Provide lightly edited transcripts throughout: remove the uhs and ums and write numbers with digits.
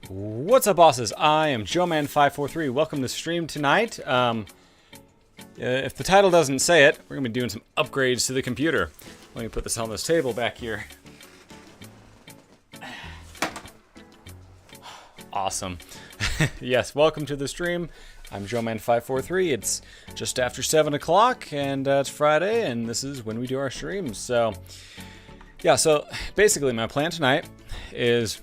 What's up, bosses? I am JoeMan543. Welcome to stream tonight. If the title doesn't say it, we're going to be doing some upgrades to the computer. Let me put this on this table back here. Awesome. Yes, welcome to the stream. I'm JoeMan543. It's just after 7 o'clock, and it's Friday, and this is when we do our streams. So, yeah, so basically my plan tonight is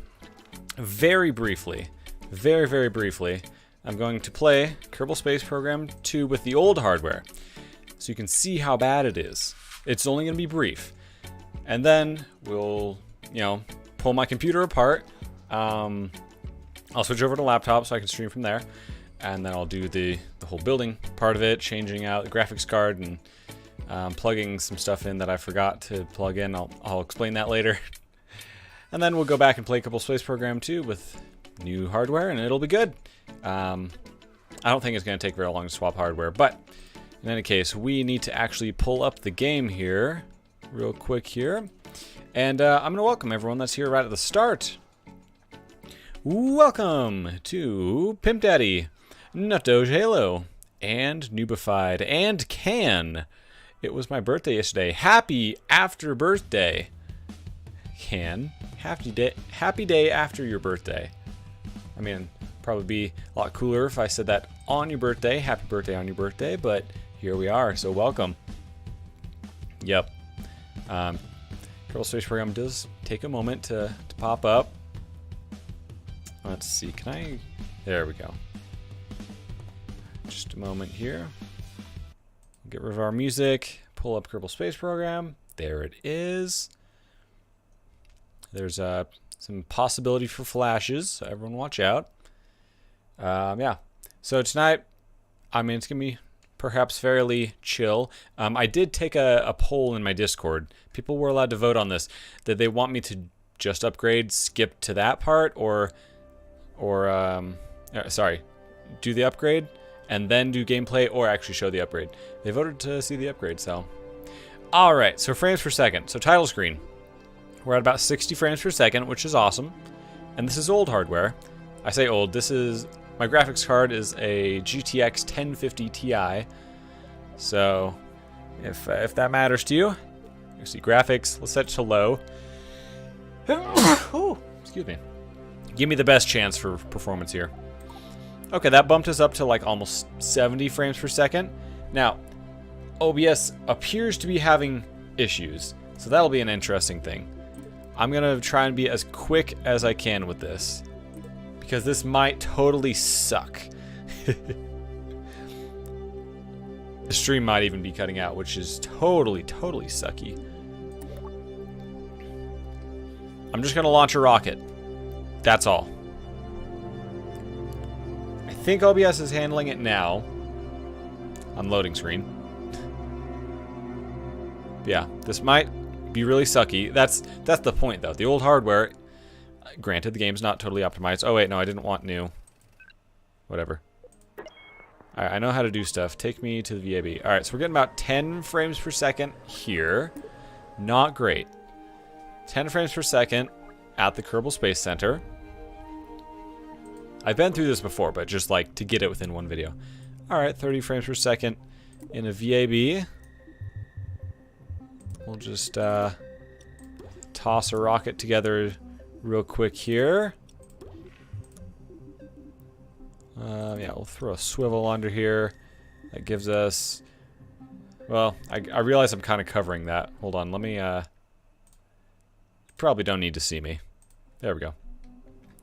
very briefly, very briefly, I'm going to play Kerbal Space Program 2 with the old hardware, so you can see how bad it is. It's only going to be brief. And then we'll, pull my computer apart. I'll switch over to laptop so I can stream from there. And then I'll do the whole building part of it, changing out the graphics card and plugging some stuff in that I forgot to plug in. I'll explain that later. And then we'll go back and play Kerbal Space Program 2 with new hardware, and it'll be good. I don't think it's going to take very long to swap hardware, but in any case, we need to actually pull up the game here real quick here. And I'm going to welcome everyone that's here right at the start. Welcome to Pimp Daddy, Nutdoge Halo, and Noobified, and Can. It was my birthday yesterday. Happy after birthday. Can. Happy day after your birthday. I mean, probably be a lot cooler if I said that on your birthday. Happy birthday on your birthday, but here we are, so welcome. Yep. Kerbal Space Program does take a moment to pop up. Let's see, can I... There we go. Just a moment here. Get rid of our music, pull up Kerbal Space Program. There it is. There's some possibility for flashes, so everyone watch out. Yeah, so tonight, I mean, it's going to be perhaps fairly chill. I did take a poll in my Discord. People were allowed to vote on this. Did they want me to just upgrade, skip to that part, or sorry, do the upgrade, and then do gameplay, or actually show the upgrade. They voted to see the upgrade, so. Alright, so frames per second. So title screen. We're at about 60 frames per second, which is awesome. And this is old hardware. I say old, this is, my graphics card is a GTX 1050 Ti. So, if that matters to you, you see graphics, let's set it to low. Ooh, excuse me. Give me the best chance for performance here. Okay, that bumped us up to like almost 70 frames per second. Now, OBS appears to be having issues, so that'll be an interesting thing. I'm gonna try and be as quick as I can with this, because this might totally suck. The stream might even be cutting out, which is totally sucky. I'm just gonna launch a rocket. That's all. I think OBS is handling it now. On loading screen. Yeah, this might be really sucky. That's the point, though. The old hardware, granted, the game's not totally optimized. Oh, wait, no, I didn't want new. Whatever. Alright, I know how to do stuff. Take me to the VAB. Alright, so we're getting about 10 frames per second here. Not great. 10 frames per second at the Kerbal Space Center. I've been through this before, but just like to get it within one video. Alright, 30 frames per second in a VAB. We'll just toss a rocket together real quick here. Yeah, we'll throw a swivel under here. That gives us... Well, I realize I'm kind of covering that. Hold on, let me... Probably don't need to see me. There we go.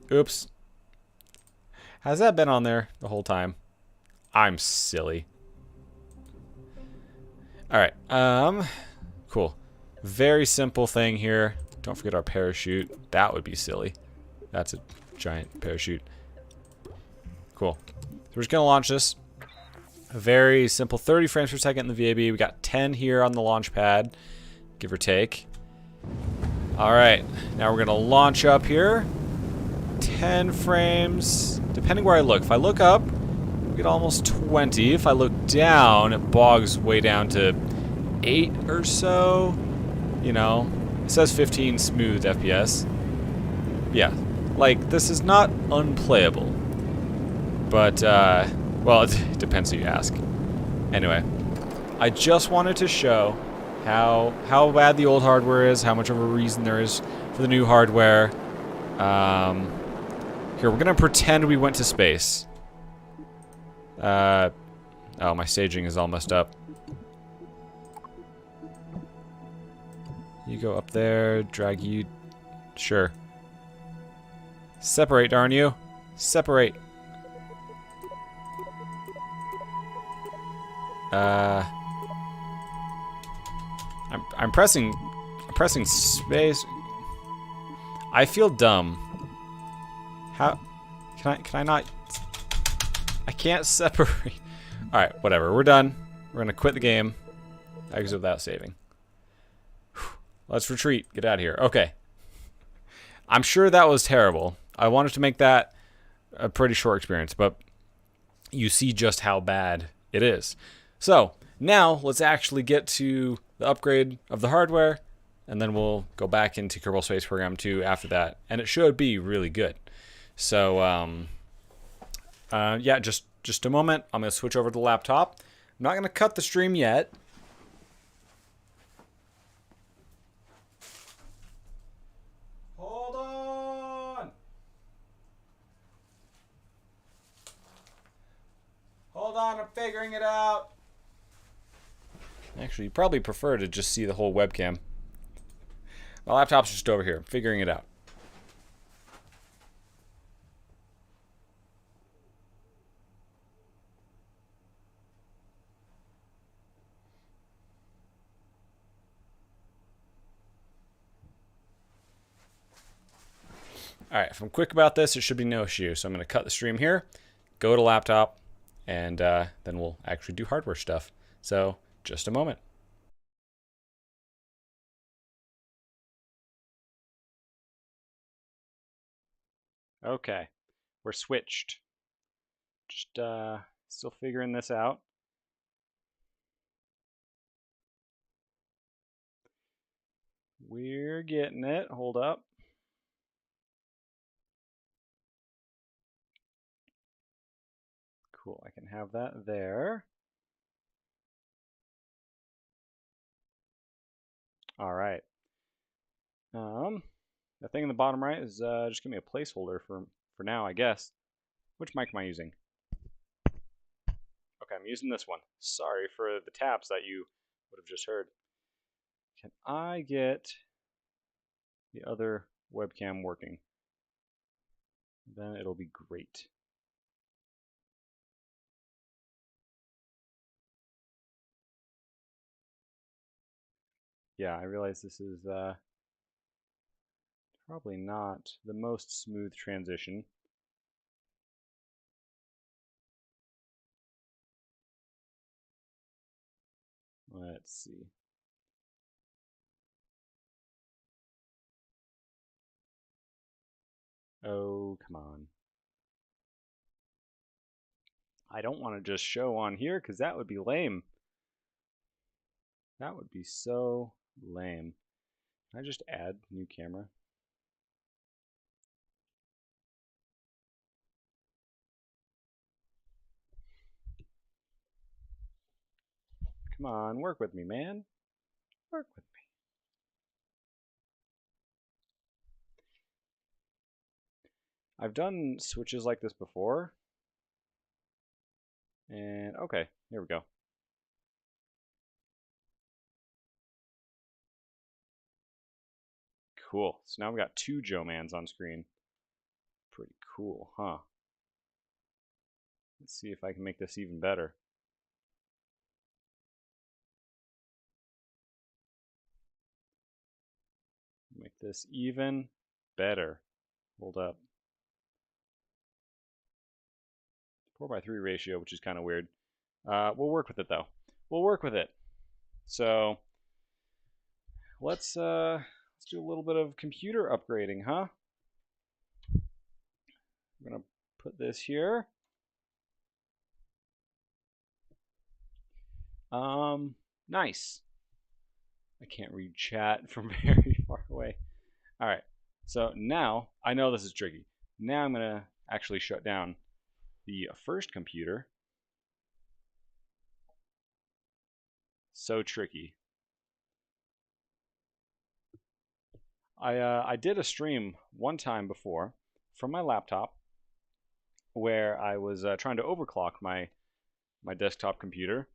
Oops. Has that been on there the whole time? I'm silly. Alright, cool. Very simple thing here. Don't forget our parachute. That would be silly. That's a giant parachute. Cool. So we're just going to launch this. A very simple 30 frames per second in the VAB. We got 10 here on the launch pad, give or take. Alright, now we're going to launch up here. 10 frames, depending where I look. If I look up, we get almost 20. If I look down, it bogs way down to 8 or so. You know, it says 15 smooth FPS. Yeah, Like, this is not unplayable. But, well, it depends who you ask. Anyway, I just wanted to show how bad the old hardware is, how much of a reason there is for the new hardware. Here, we're gonna pretend we went to space. Oh, my staging is all messed up. You go up there, drag you. Sure. Separate, darn you. Separate. I'm pressing space. I feel dumb. How can I not? I can't separate. All right, whatever. We're done. We're gonna quit the game. Exit without saving. Let's retreat. Get out of here. Okay. I'm sure that was terrible. I wanted to make that a pretty short experience, but you see just how bad it is. So now let's actually get to the upgrade of the hardware, and then we'll go back into Kerbal Space Program 2 after that, and it should be really good. So yeah, just a moment. I'm going to switch over to the laptop. I'm not going to cut the stream yet. Hold on. Hold on, I'm figuring it out. Actually, you probably prefer to just see the whole webcam. My laptop's just over here. I'm figuring it out. Alright, if I'm quick about this, it should be no issue. So I'm going to cut the stream here, go to laptop, and then we'll actually do hardware stuff. So, just a moment. Okay, we're switched. Just still figuring this out. We're getting it. Hold up. Cool, I can have that there. All right. The thing in the bottom right is just give me a placeholder for now, I guess. Which mic am I using? Okay, I'm using this one. Sorry for the taps that you would have just heard. Can I get the other webcam working? Then it'll be great. Yeah, I realize this is probably not the most smooth transition. Let's see. Oh, come on. I don't want to just show on here because that would be lame. That would be so lame. Can I just add new camera? Come on, work with me, man. Work with me. I've done switches like this before. And okay, here we go. Cool. So now we've got two Joe Mans on screen. Pretty cool, huh? Let's see if I can make this even better. Make this even better. Hold up. 4:3 ratio, which is kind of weird. We'll work with it though. We'll work with it. So let's do a little bit of computer upgrading, huh? I'm gonna put this here. Nice. I can't read chat from very far away. All right. So now, I know this is tricky. Now I'm going to actually shut down the first computer. So tricky. I did a stream one time before from my laptop where I was trying to overclock my desktop computer,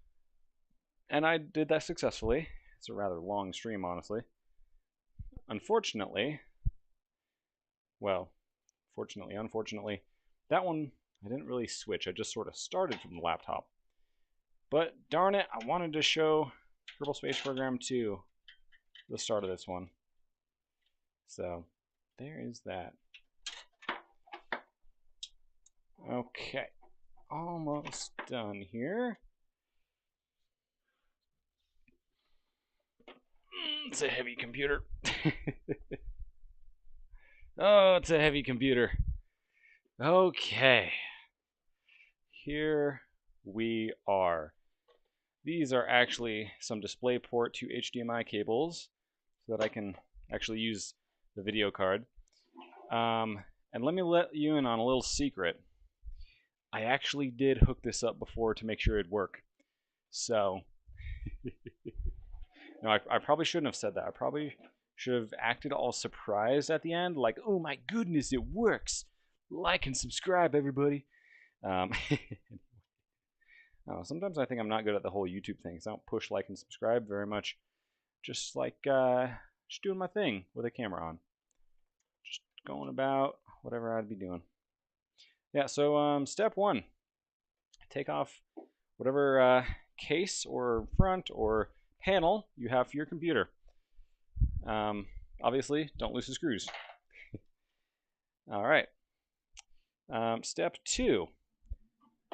and I did that successfully. It's a rather long stream, honestly. Unfortunately, well, unfortunately, that one I didn't really switch. I just sort of started from the laptop. But darn it, I wanted to show Kerbal Space Program 2, the start of this one. So there is that. Okay, almost done here. It's a heavy computer. Oh, it's a heavy computer. Okay, here we are. These are actually some DisplayPort to HDMI cables so that I can actually use the video card. And let me let you in on a little secret. I actually did hook this up before to make sure it'd work. So, no, I probably shouldn't have said that. I probably should have acted all surprised at the end, like, oh my goodness, it works. Like and subscribe, everybody. Sometimes I think I'm not good at the whole YouTube thing, so I don't push like and subscribe very much. Just like, just doing my thing with a camera on. Just going about whatever I'd be doing. Yeah, so step one, take off whatever case or front or panel you have for your computer. Obviously, don't lose the screws. All right. Step two.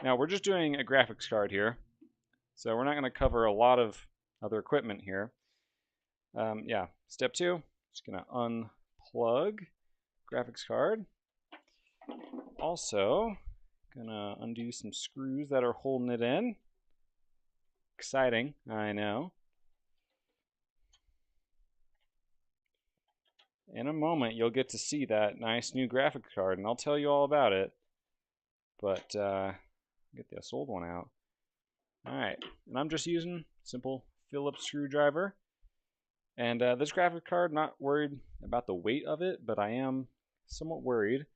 Now, we're just doing a graphics card here, so we're not going to cover a lot of other equipment here. Yeah, step two, just going to unplug graphics card. Also, going to undo some screws that are holding it in. Exciting, I know. In a moment, you'll get to see that nice new graphics card, and I'll tell you all about it. But, get this old one out. Alright, and I'm just using simple Phillips screwdriver. And this graphics card, not worried about the weight of it, but I am somewhat worried.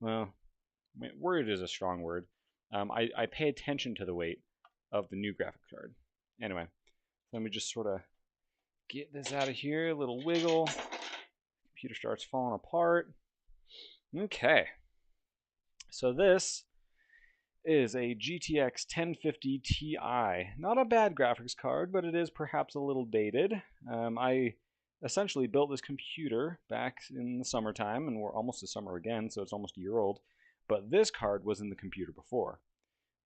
Well, worried is a strong word. I pay attention to the weight of the new graphics card. Anyway, let me just sort of get this out of here, a little wiggle. Computer starts falling apart. Okay, so this is a GTX 1050 Ti. Not a bad graphics card, but it is perhaps a little dated. I essentially built this computer back in the summertime, and we're almost to summer again, so it's almost a year old. But this card was in the computer before.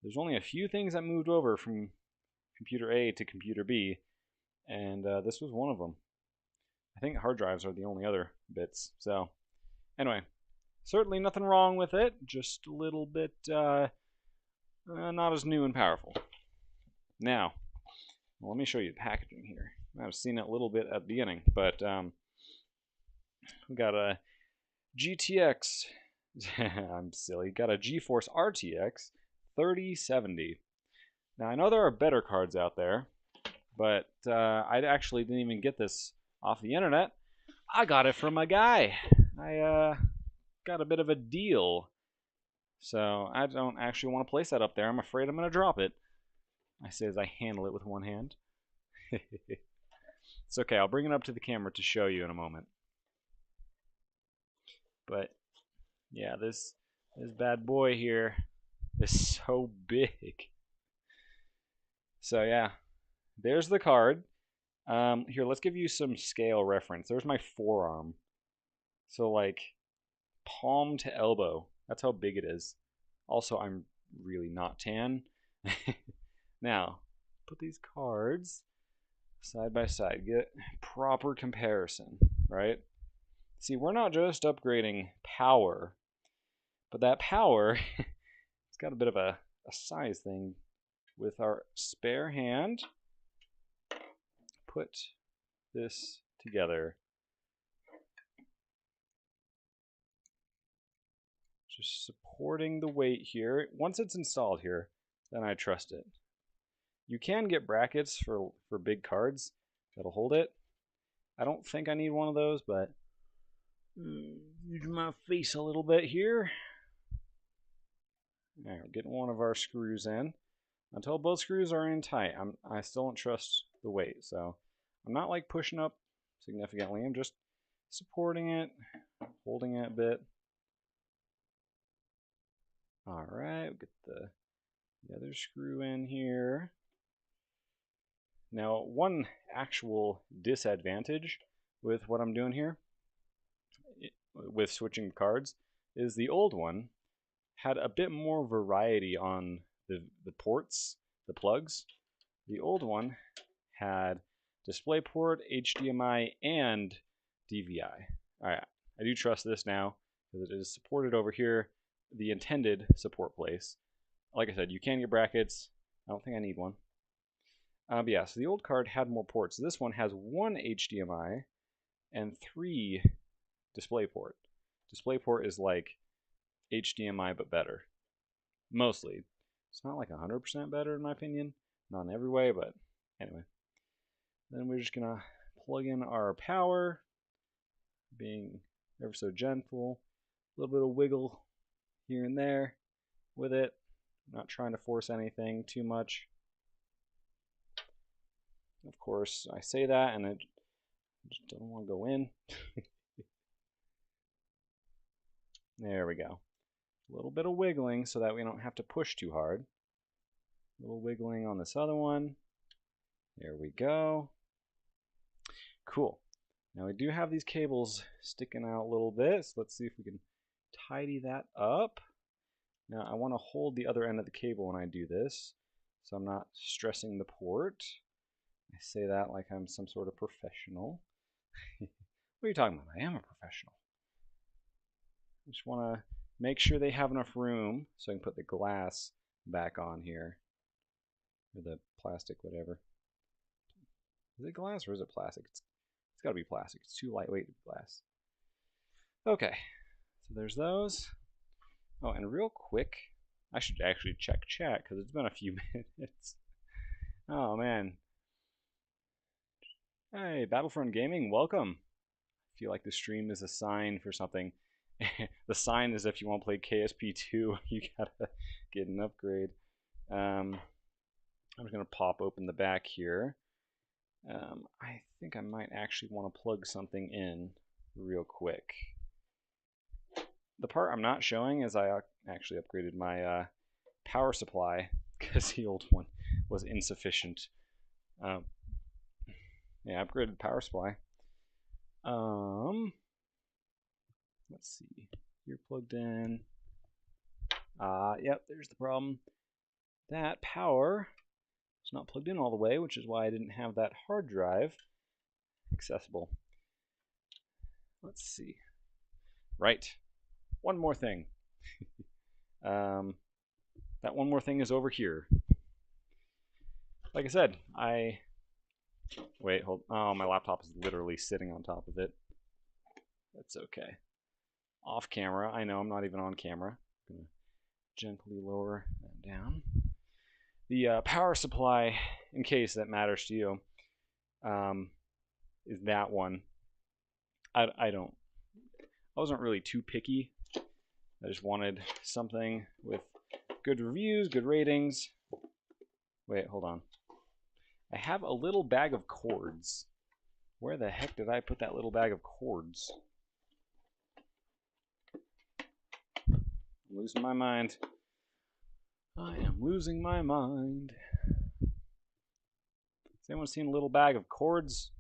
There's only a few things that moved over from computer A to computer B, and this was one of them. I think hard drives are the only other bits. So, anyway, certainly nothing wrong with it, just a little bit not as new and powerful. Now, well, let me show you the packaging here. I've seen it a little bit at the beginning, but we got a GTX. I'm silly. Got a GeForce RTX 3070. Now I know there are better cards out there, but I actually didn't even get this off the internet. I got it from a guy. I got a bit of a deal. So I don't actually want to place that up there. I'm afraid I'm going to drop it. I say as I handle it with one hand. It's okay. I'll bring it up to the camera to show you in a moment. But yeah, this bad boy here is so big. So yeah, there's the card. Here, let's give you some scale reference. There's my forearm. So like palm to elbow. That's how big it is. Also, I'm really not tan. Now, put these cards side by side. Get proper comparison, right? See, we're not just upgrading power, but that power, it's got a bit of a size thing. With our spare hand, put this together. Just supporting the weight here. Once it's installed here, then I trust it. You can get brackets for big cards that'll hold it. I don't think I need one of those, but use my face a little bit here. All right, we're getting one of our screws in. Until both screws are in tight, I still don't trust the weight, so I'm not like pushing up significantly. I'm just supporting it, holding it a bit. All right, we'll get the other screw in here. Now, one actual disadvantage with what I'm doing here, with switching cards, is the old one had a bit more variety on the ports, the plugs. The old one had DisplayPort, HDMI, and DVI. All right, I do trust this now because it is supported over here, the intended support place. Like I said, you can get brackets. I don't think I need one. But yeah, so the old card had more ports. This one has one HDMI and 3 DisplayPort. DisplayPort is like HDMI but better. Mostly. It's not like 100% better in my opinion. Not in every way, but anyway. Then we're just gonna plug in our power, being ever so gentle. A little bit of wiggle here and there with it. Not trying to force anything too much. Of course, I say that and I just don't want to go in. There we go. A little bit of wiggling so that we don't have to push too hard. A little wiggling on this other one. There we go. Cool. Now we do have these cables sticking out a little bit, so let's see if we can tidy that up. Now I want to hold the other end of the cable when I do this, so I'm not stressing the port. I say that like I'm some sort of professional. What are you talking about? I am a professional. I just want to make sure they have enough room so I can put the glass back on here. Or the plastic, whatever. Is it glass or is it plastic? It's got to be plastic. It's too lightweight to be glass. Okay, so there's those. Oh, and real quick, I should actually check chat because it's been a few minutes. Oh, man. Hey, Battlefront Gaming, welcome. I feel like the stream is a sign for something. The sign is if you want to play KSP 2, you gotta get an upgrade. I'm just gonna pop open the back here. I think I might actually want to plug something in real quick. The part I'm not showing is I actually upgraded my power supply because the old one was insufficient. Yeah, upgraded power supply. Let's see. You're plugged in. Yep, there's the problem. That power is not plugged in all the way, which is why I didn't have that hard drive accessible. Let's see. Right. One more thing. That one more thing is over here. Like I said, wait, hold. Oh, my laptop is literally sitting on top of it. That's okay. Off camera. I know I'm not even on camera. I'm gonna gently lower that down. The power supply, in case that matters to you, is that one. I wasn't really too picky. I just wanted something with good reviews, good ratings. Wait, hold on. I have a little bag of cords. Where the heck did I put that little bag of cords? I'm losing my mind. I am losing my mind. Has anyone seen a little bag of cords?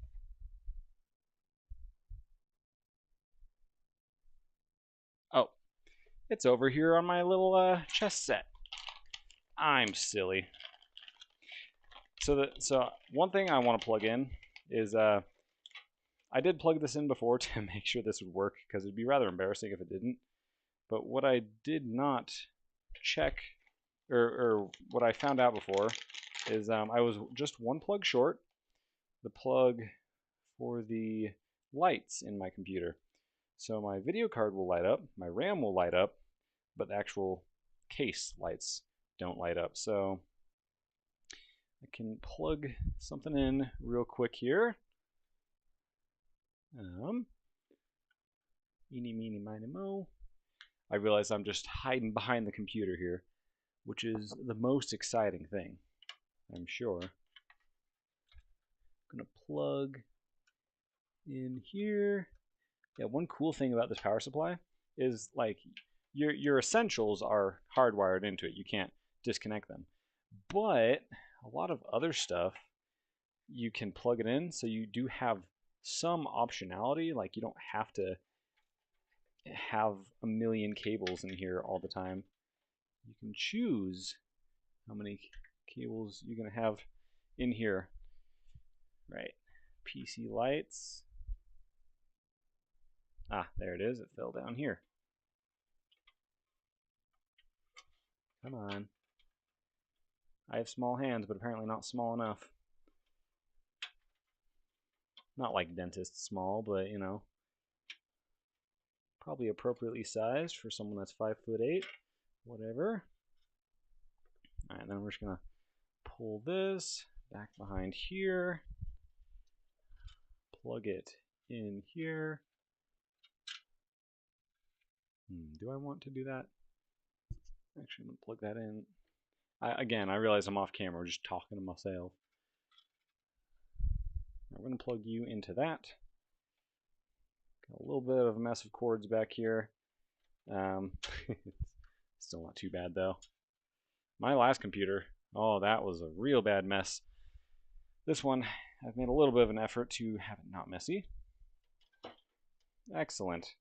Oh, it's over here on my little chess set. I'm silly. So one thing I want to plug in is I did plug this in before to make sure this would work because it'd be rather embarrassing if it didn't. But what I did not check, or what I found out before, is I was just one plug short, the plug for the lights in my computer. So my video card will light up, my RAM will light up, but the actual case lights don't light up. So I can plug something in real quick here. Eeny, meeny, miny, mo. I realize I'm just hiding behind the computer here, which is the most exciting thing, I'm sure. I'm gonna plug in here. Yeah, one cool thing about this power supply is like your essentials are hardwired into it. You can't disconnect them. But a lot of other stuff you can plug it in, so you do have some optionality. Like you don't have to have a million cables in here all the time. You can choose how many cables you're going to have in here. Right. PC lights. Ah, there it is. It fell down here. Come on. I have small hands, but apparently not small enough. Not like dentist small, but you know, probably appropriately sized for someone that's 5'8", whatever. All right, then we're just gonna pull this back behind here, plug it in here. Do I want to do that? Actually, I'm gonna plug that in. Again, I realize I'm off camera, just talking to myself. I'm gonna plug you into that. Got a little bit of a mess of cords back here. Still not too bad though. My last computer, oh, that was a real bad mess. This one, I've made a little bit of an effort to have it not messy. Excellent.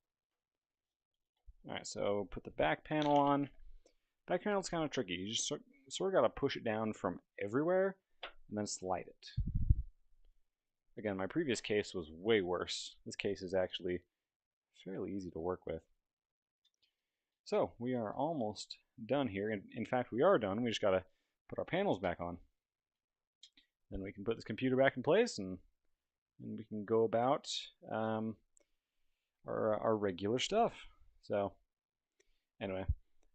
All right, so put the back panel on. Back panel's kind of tricky. You just sort of got to push it down from everywhere and then slide it. Again, my previous case was way worse. This case is actually fairly easy to work with. So we are almost done here. In fact, we are done. We just got to put our panels back on. Then we can put this computer back in place, and we can go about our regular stuff. So anyway,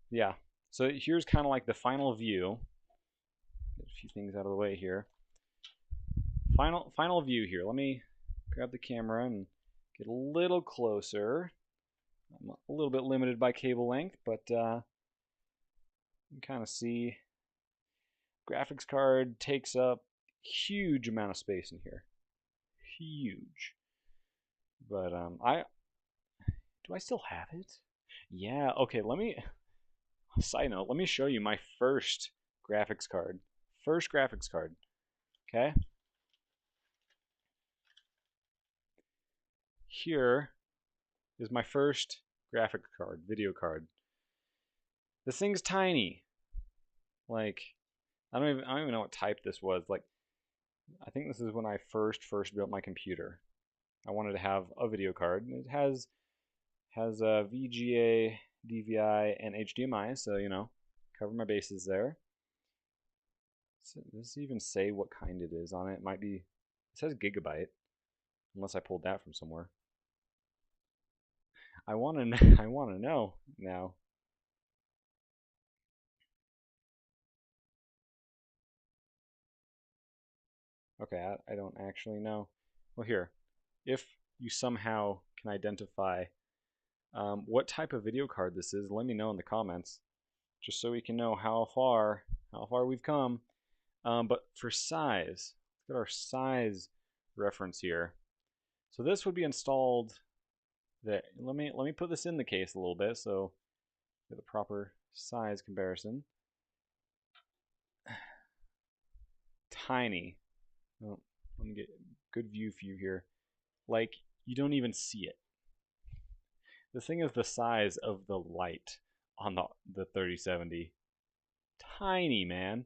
yeah. So here's kind of like the final view. Get a few things out of the way here. Final view here. Let me grab the camera and get a little closer. I'm a little bit limited by cable length, but you can kind of see graphics card takes up huge amount of space in here. Huge. But do I still have it? Yeah, okay, side note, let me show you my first graphics card. First graphics card. Okay? Here is my first graphics card, video card. This thing's tiny. Like, I don't even know what type this was. Like, I think this is when I first built my computer. I wanted to have a video card. It has a VGA, DVI, and HDMI, so you know, cover my bases there. So does it even say what kind it is on it? It might be. It says gigabyte, unless I pulled that from somewhere. I want to know now. Okay, I don't actually know. Well, here, if you somehow can identify what type of video card this is, let me know in the comments, just so we can know how far we've come. But for size, look at our size reference here. So this would be installed. Let me put this in the case a little bit so get the proper size comparison. Tiny. Oh, let me get a good view for you here. Like, you don't even see it. The thing is the size of the light on the 3070. Tiny, man.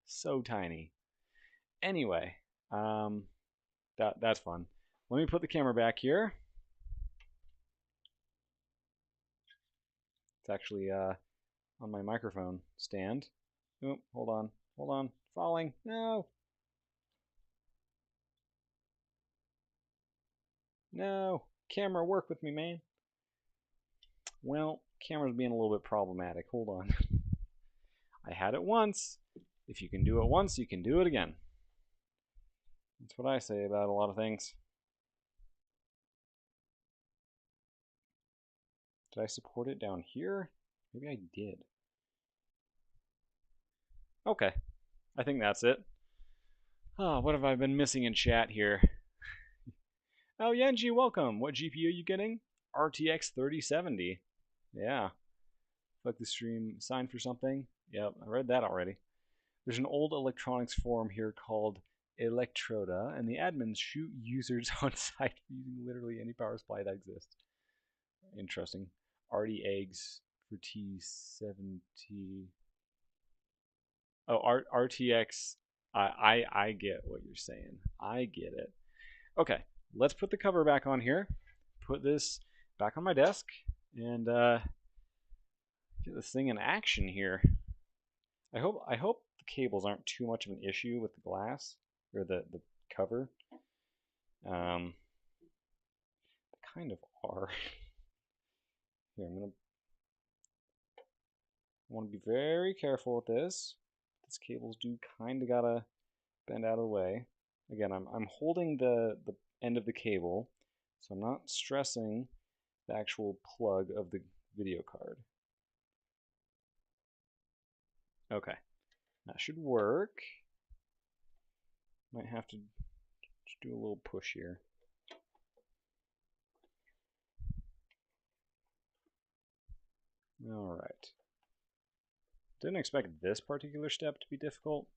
So tiny. Anyway, that's fun. Let me put the camera back here. It's actually on my microphone stand. Oh, hold on. Falling. No. No. Camera, work with me, man. Well, Camera's being a little bit problematic. Hold on. I had it once. If you can do it once, you can do it again. That's what I say about a lot of things. Did I support it down here? Maybe I did. Okay, I think that's it. Oh, what have I been missing in chat here? Oh, Yenji, welcome. What GPU are you getting? RTX 3070. Yeah. Fuck the stream. Sign for something? Yep, I read that already. There's an old electronics forum here called Electroda, and the admins shoot users on site using literally any power supply that exists. Interesting. RD eggs for T70. Oh, RTX. I get what you're saying. I get it. Okay, let's put the cover back on here. Put this back on my desk and get this thing in action here. I hope the cables aren't too much of an issue with the glass or the cover. They kind of are. Here, I want to be very careful with this. These cables do kind of gotta bend out of the way. Again, I'm holding the end of the cable, so I'm not stressing the actual plug of the video card. Okay, that should work. Might have to do a little push here. All right. Didn't expect this particular step to be difficult.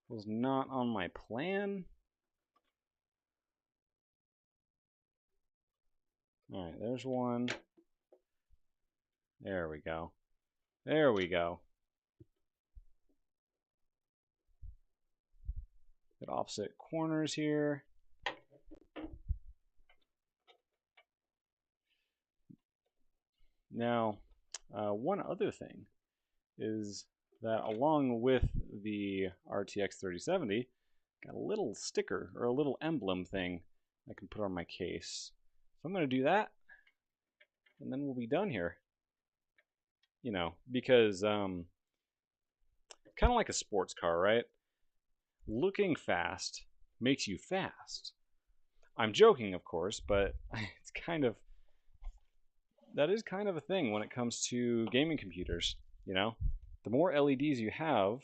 Was not on my plan. All right, there's one. There we go. There we go. Got offset corners here. Now, one other thing is that along with the RTX 3070, got a little sticker or a little emblem thing I can put on my case. So I'm going to do that, and then we'll be done here. You know, because kind of like a sports car, right? Looking fast makes you fast. I'm joking, of course, but it's kind of that is kind of a thing when it comes to gaming computers. You know, the more LEDs you have,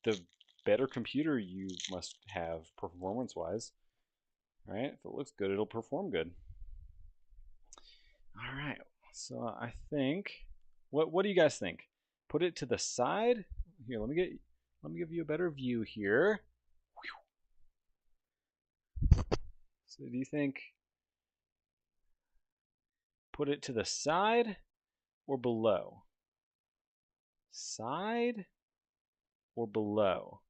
the better computer you must have performance-wise. Right? If it looks good, it'll perform good. All right. So I think, what do you guys think? Put it to the side. Here, let me give you a better view here. So do you think put it to the side or below? Side or below?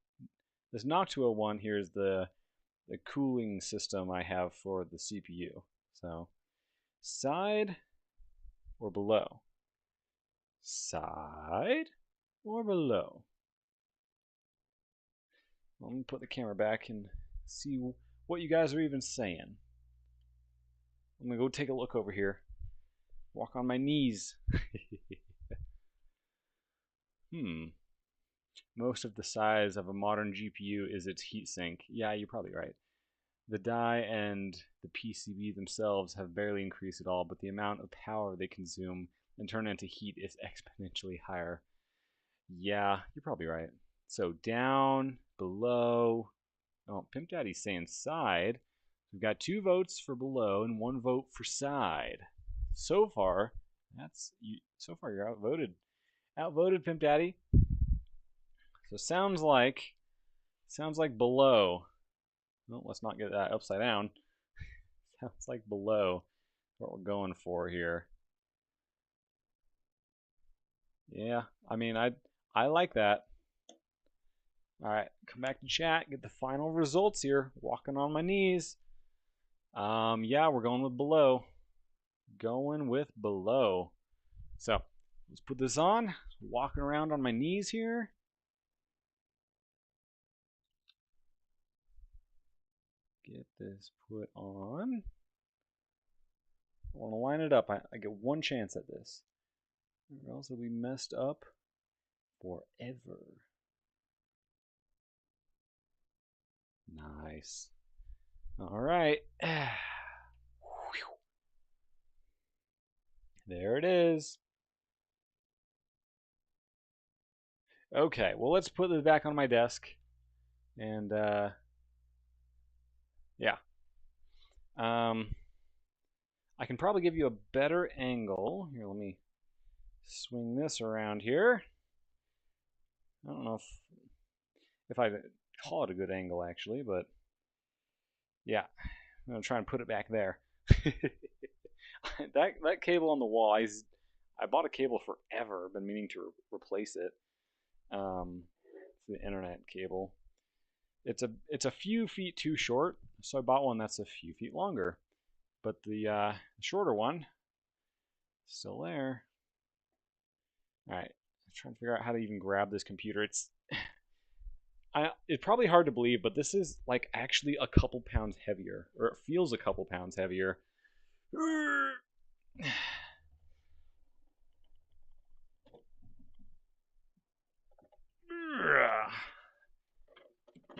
This Noct 201 here is the cooling system I have for the CPU. So side or below? Side or below? Let me put the camera back and see what you guys are even saying. I'm gonna go take a look over here. Walk on my knees. Most of the size of a modern GPU is its heatsink. Yeah, you're probably right. The die and the PCB themselves have barely increased at all, but the amount of power they consume and turn into heat is exponentially higher. Yeah, you're probably right. So down, below. Oh, Pimp Daddy's saying side. We've got 2 votes for below and 1 vote for side. So far, you're outvoted. Outvoted, Pimp Daddy. So sounds like below. Well, let's not get that upside down. Sounds like below what we're going for here. Yeah, I mean, I like that. All right, come back to chat, get the final results here. Walking on my knees. Yeah, we're going with below. Going with below. So let's put this on. Walking around on my knees here. Get this put on. I want to line it up. I get one chance at this. Or else it'll be messed up forever. Nice. All right. There it is. Okay, well, let's put this back on my desk. And, yeah. I can probably give you a better angle. Here, let me swing this around here. I don't know if I call it a good angle, actually, but yeah. I'm going to try and put it back there. that cable on the wall, I bought a cable forever. Been meaning to replace it. It's the internet cable. It's a few feet too short, so I bought one that's a few feet longer. But the shorter one is still there. All right, I'm trying to figure out how to even grab this computer. It's probably hard to believe, but this is like actually a couple pounds heavier, or it feels a couple pounds heavier.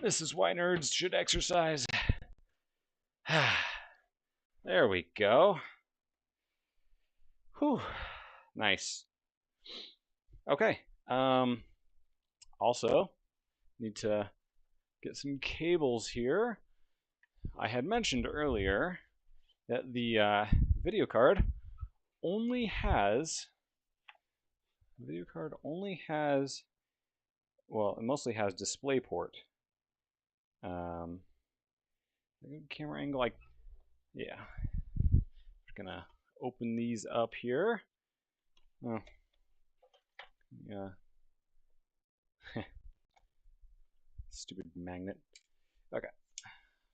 This is why nerds should exercise. There we go. Whew. Nice. Okay. Also, need to get some cables here. I had mentioned earlier that the video card only has well, it mostly has DisplayPort. Camera angle, like, yeah. Just gonna open these up here. Oh, yeah. Stupid magnet. Okay,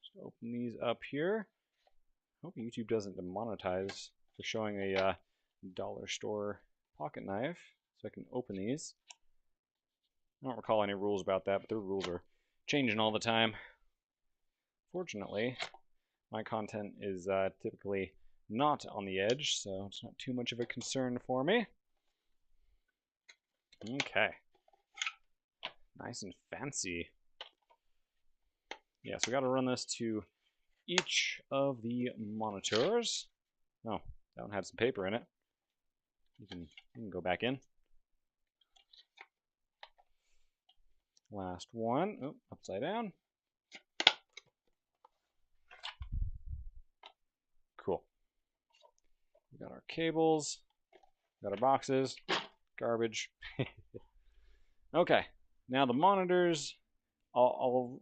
just open these up here. Hope YouTube doesn't demonetize for showing a dollar store pocket knife, so I can open these. I don't recall any rules about that, but their rules are changing all the time. Fortunately, my content is typically not on the edge, so it's not too much of a concern for me. Okay. Nice and fancy. Yeah, so we got to run this to each of the monitors. Oh, that one had some paper in it. You can go back in. Last one. Oh, upside down. Cool. We got our cables. Got our boxes. Garbage. Okay. Now the monitors. I'll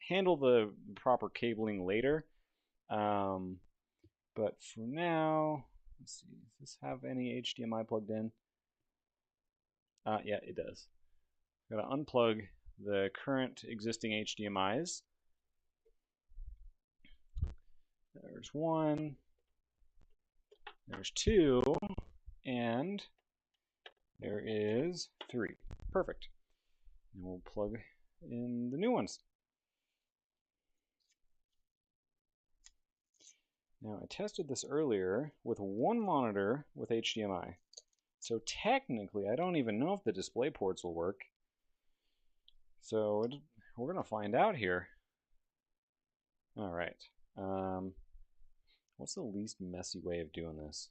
handle the proper cabling later. But for now, let's see. Does this have any HDMI plugged in? Yeah, it does. Got to unplug the current existing HDMIs. There's one. There's two. And there is three. Perfect. And we'll plug in the new ones. Now, I tested this earlier with one monitor with HDMI. So technically, I don't even know if the display ports will work. So we're going to find out here. All right. What's the least messy way of doing this?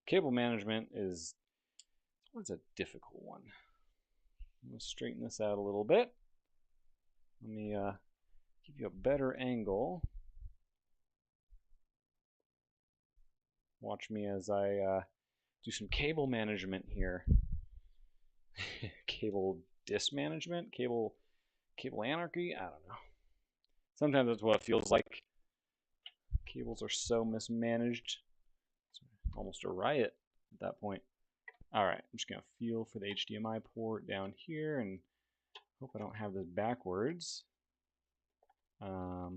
Cable management is a difficult one. I'm going to straighten this out a little bit. Let me give you a better angle. Watch me as I do some cable management here. Cable dismanagement? Cable anarchy? I don't know. Sometimes that's what it feels like. Cables are so mismanaged. It's almost a riot at that point. Alright, I'm just going to feel for the HDMI port down here and hope I don't have this backwards. Alright,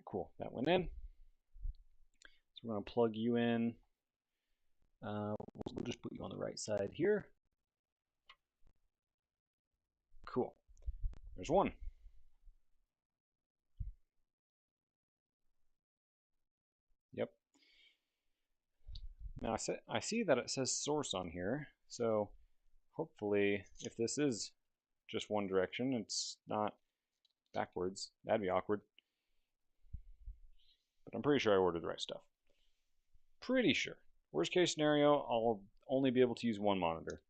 cool. That went in. So we're going to plug you in. We'll just put you on the right side here. Cool. There's one. Yep. Now I see that it says source on here, so hopefully if this is just one direction, it's not backwards. That'd be awkward. But I'm pretty sure I ordered the right stuff. Pretty sure. Worst case scenario, I'll only be able to use one monitor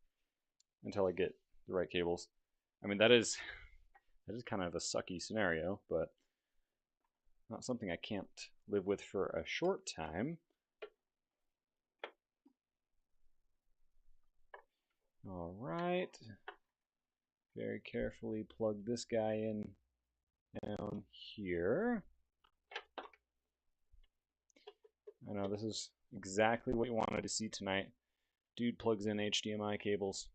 until I get the right cables. I mean, that is kind of a sucky scenario, but not something I can't live with for a short time. All right. Very carefully plug this guy in down here. I know this is exactly what you wanted to see tonight. Dude plugs in HDMI cables.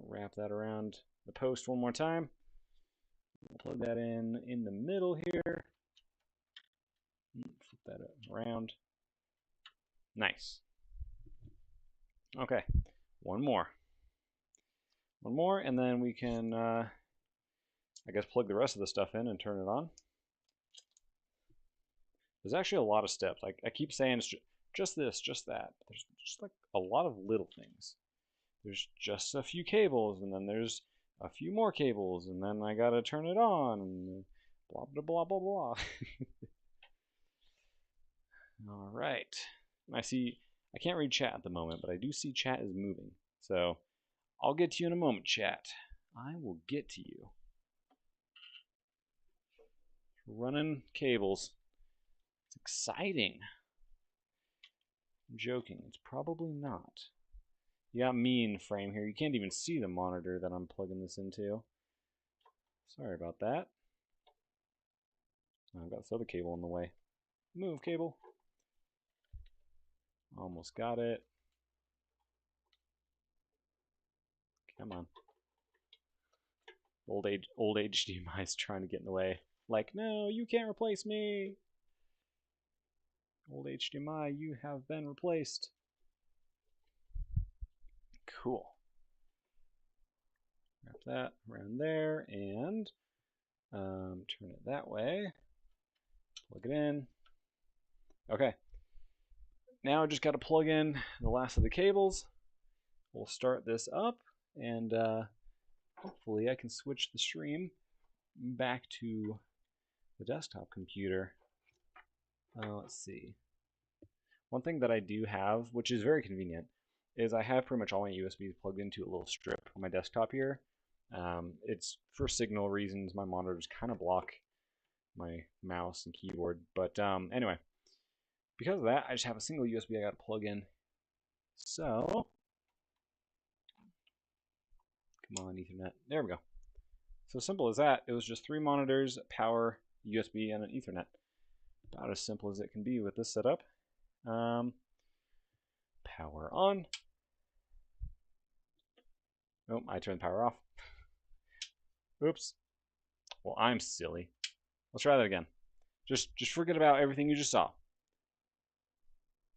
Wrap that around the post one more time. Plug that in the middle here. Flip that around. Nice. Okay, one more, and then we can, I guess, plug the rest of the stuff in and turn it on. There's actually a lot of steps. I keep saying it's just this, just that. There's just like a lot of little things. There's just a few cables, and then there's a few more cables, and then I gotta turn it on, and blah, blah, blah, blah, blah. All right. I can't read chat at the moment, but I do see chat is moving. So I'll get to you in a moment, chat. I will get to you. Running cables. It's exciting. I'm joking. It's probably not. You got me in frame here. You can't even see the monitor that I'm plugging this into. Sorry about that. I've got this other cable in the way. Move, cable. Almost got it. Come on. Old HDMI is trying to get in the way. Like, no, you can't replace me. Old HDMI, you have been replaced. Cool. Wrap that around there and turn it that way. Plug it in. Okay. Now I just got to plug in the last of the cables. We'll start this up, and hopefully I can switch the stream back to the desktop computer. Let's see. One thing that I do have, which is very convenient, is I have pretty much all my USBs plugged into a little strip on my desktop here. It's for signal reasons. My monitors kind of block my mouse and keyboard. But anyway, because of that, I just have a single USB I got to plug in. So, come on, Ethernet. There we go. So simple as that. It was just 3 monitors, power, USB, and an Ethernet. About as simple as it can be with this setup. Power on. Oh, I turned the power off. Oops. Well, I'm silly. Let's try that again. Just forget about everything you just saw.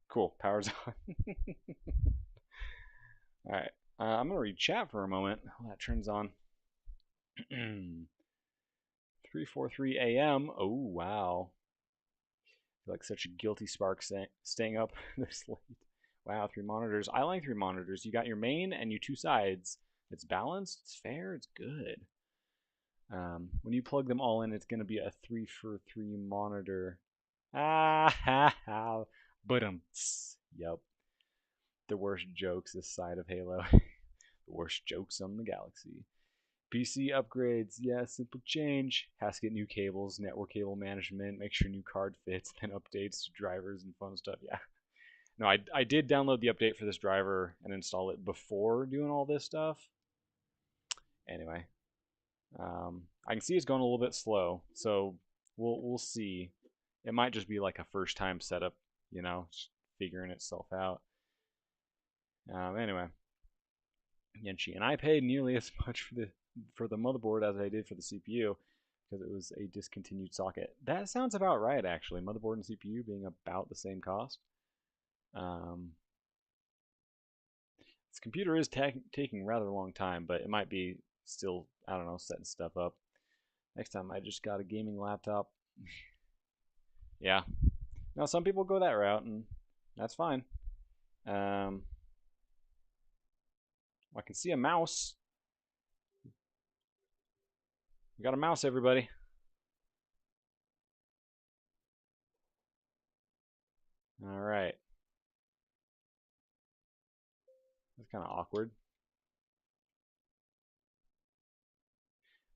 Cool, power's on. Alright, I'm going to read chat for a moment while that turns on. 3:43 a.m. Oh, wow. I feel like such a guilty spark staying up this late. Wow, 3 monitors. I like 3 monitors. You got your main and your 2 sides. It's balanced, it's fair, it's good. When you plug them all in, it's going to be a 3-for-3 monitor. Ah, ha, ha. Yep. The worst jokes this side of Halo. The worst jokes on the galaxy. PC upgrades, yeah, simple change. Has to get new cables, network cable management, make sure new card fits, then updates to drivers and fun stuff. Yeah. No, I did download the update for this driver and install it before doing all this stuff. Anyway, I can see it's going a little bit slow, so we'll see. It might just be like a first time setup, you know, just figuring itself out. Anyway, Yenchi, and I paid nearly as much for the motherboard as I did for the CPU because it was a discontinued socket. That sounds about right, actually. Motherboard and CPU being about the same cost. This computer is taking a rather long time, but it might be still, I don't know, setting stuff up. Next time I just got a gaming laptop. Yeah. Now some people go that route, and That's fine. I can see a mouse. We got a mouse, everybody. All right. That's kind of awkward.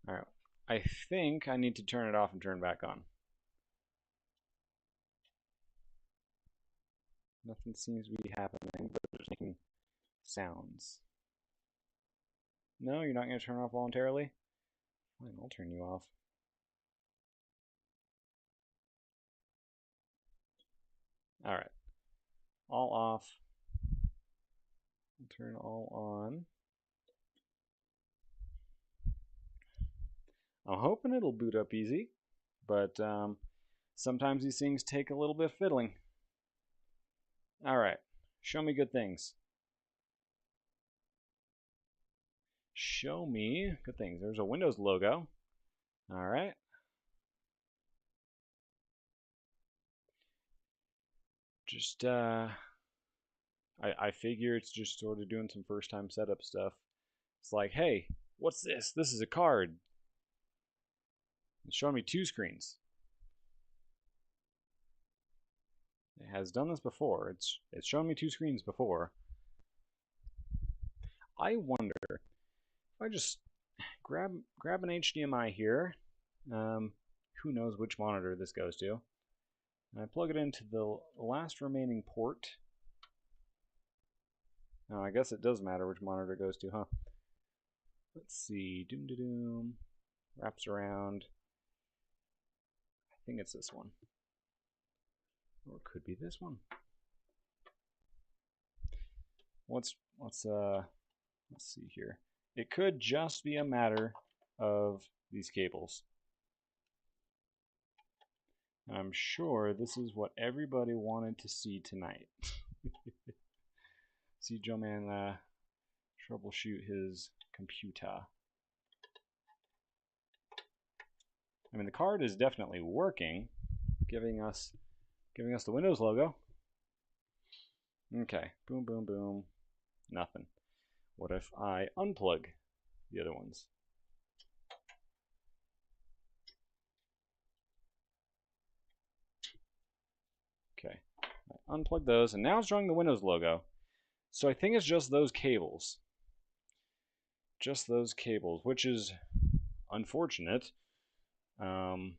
All right. I think I need to turn it off and turn it back on. Nothing seems to be happening, but just making sounds. No, you're not going to turn off voluntarily? Fine, I'll turn you off. All right. All off. Turn all on. I'm hoping it'll boot up easy, but sometimes these things take a little bit of fiddling. All right. Show me good things. Show me good things. There's a Windows logo. All right. Just I figure it's just sort of doing some first time setup stuff. It's like, hey, what's this? This is a card. It's showing me two screens. It has done this before. It's shown me two screens before. I wonder if I just grab an HDMI here. Who knows which monitor this goes to? And I plug it into the last remaining port. Now I guess it does matter which monitor it goes to, huh? Let's see. Doom da doom. Wraps around. I think it's this one. Or it could be this one. Let's see here. It could just be a matter of these cables. I'm sure this is what everybody wanted to see tonight. See Joe Man troubleshoot his computer. I mean, the card is definitely working, giving us the Windows logo. Okay, boom, boom, boom. Nothing. What if I unplug the other ones? Okay, I unplug those, and now it's drawing the Windows logo. So I think it's just those cables. Just those cables, which is unfortunate. It'd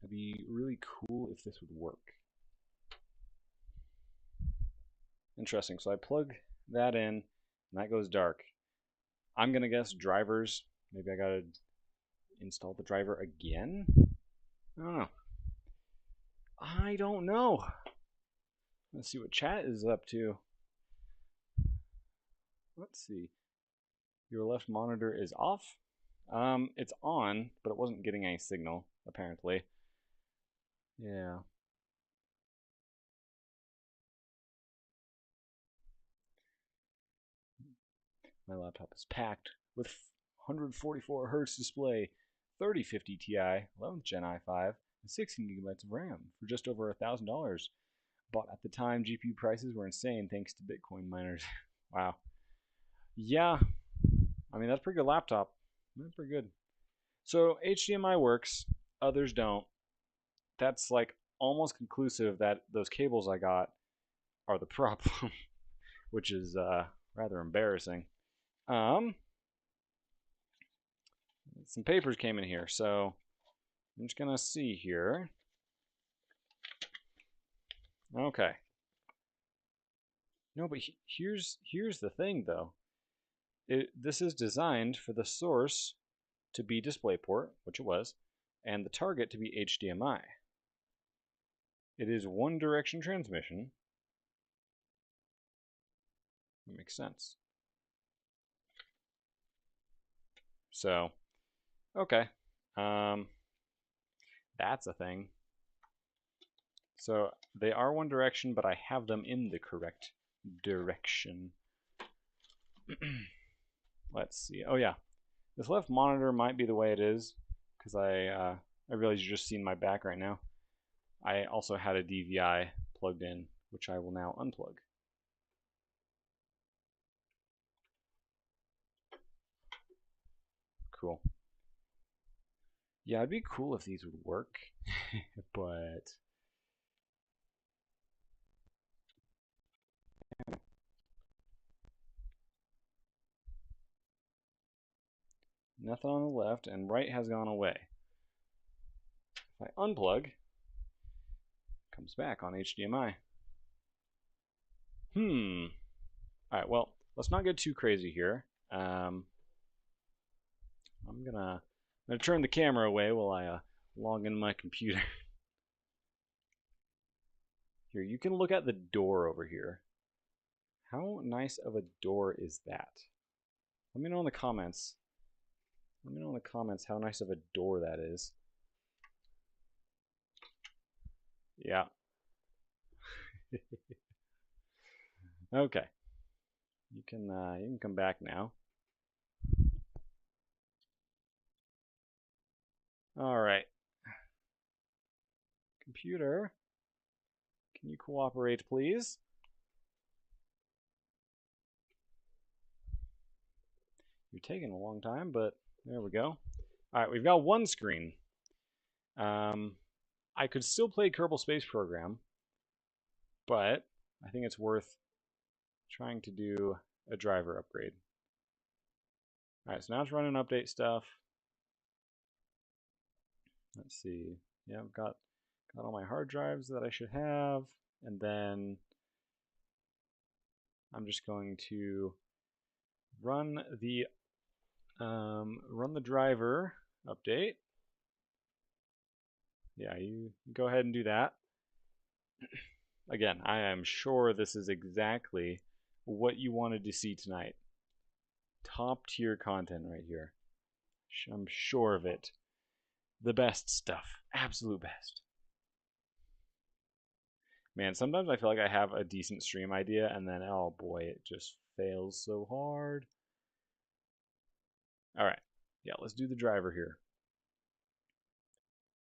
be really cool if this would work. Interesting. So I plug that in, and that goes dark. I'm gonna guess drivers. Maybe I gotta install the driver again? I don't know. I don't know. Let's see what chat is up to. Let's see. Your left monitor is off. It's on, but it wasn't getting any signal, apparently. Yeah. My laptop is packed with 144 Hz display, 3050 Ti, 11th Gen i5, and 16 gigabytes of RAM for just over $1,000. But at the time, GPU prices were insane thanks to Bitcoin miners. Wow. Yeah, I mean, that's a pretty good laptop. That's pretty good. So HDMI works, others don't. That's like almost conclusive that those cables I got are the problem, which is rather embarrassing. Some papers came in here, so I'm just gonna see here. Okay. No, but here's the thing though. This is designed for the source to be DisplayPort, which it was, and the target to be HDMI. It is one direction transmission. That makes sense. So, okay. That's a thing. So they are one direction, but I have them in the correct direction. Let's see. Oh yeah, this left monitor might be the way it is because I realize you're just seeing my back right now. I also had a DVI plugged in, which I will now unplug. Cool. Yeah, it'd be cool if these would work, but nothing on the left, and right has gone away. If I unplug, it comes back on HDMI. Alright, well, let's not get too crazy here. I'm gonna turn the camera away while I log in my computer. Here, you can look at the door over here. How nice of a door is that? Let me know in the comments. Let me know in the comments how nice of a door that is. Yeah. Okay. You can come back now. All right. Computer, can you cooperate, please? You're taking a long time, but there we go. All right, we've got one screen. I could still play Kerbal Space Program, but I think it's worth trying to do a driver upgrade. All right, so now it's running update stuff. Let's see. Yeah, I've got all my hard drives that I should have, and then I'm just going to run the driver update. Yeah, you go ahead and do that. Again, I am sure this is exactly what you wanted to see tonight. Top tier content right here. I'm sure of it. The best stuff. Absolute best. Man, sometimes I feel like I have a decent stream idea and then, oh boy, it just fails so hard. Alright. Yeah, let's do the driver here.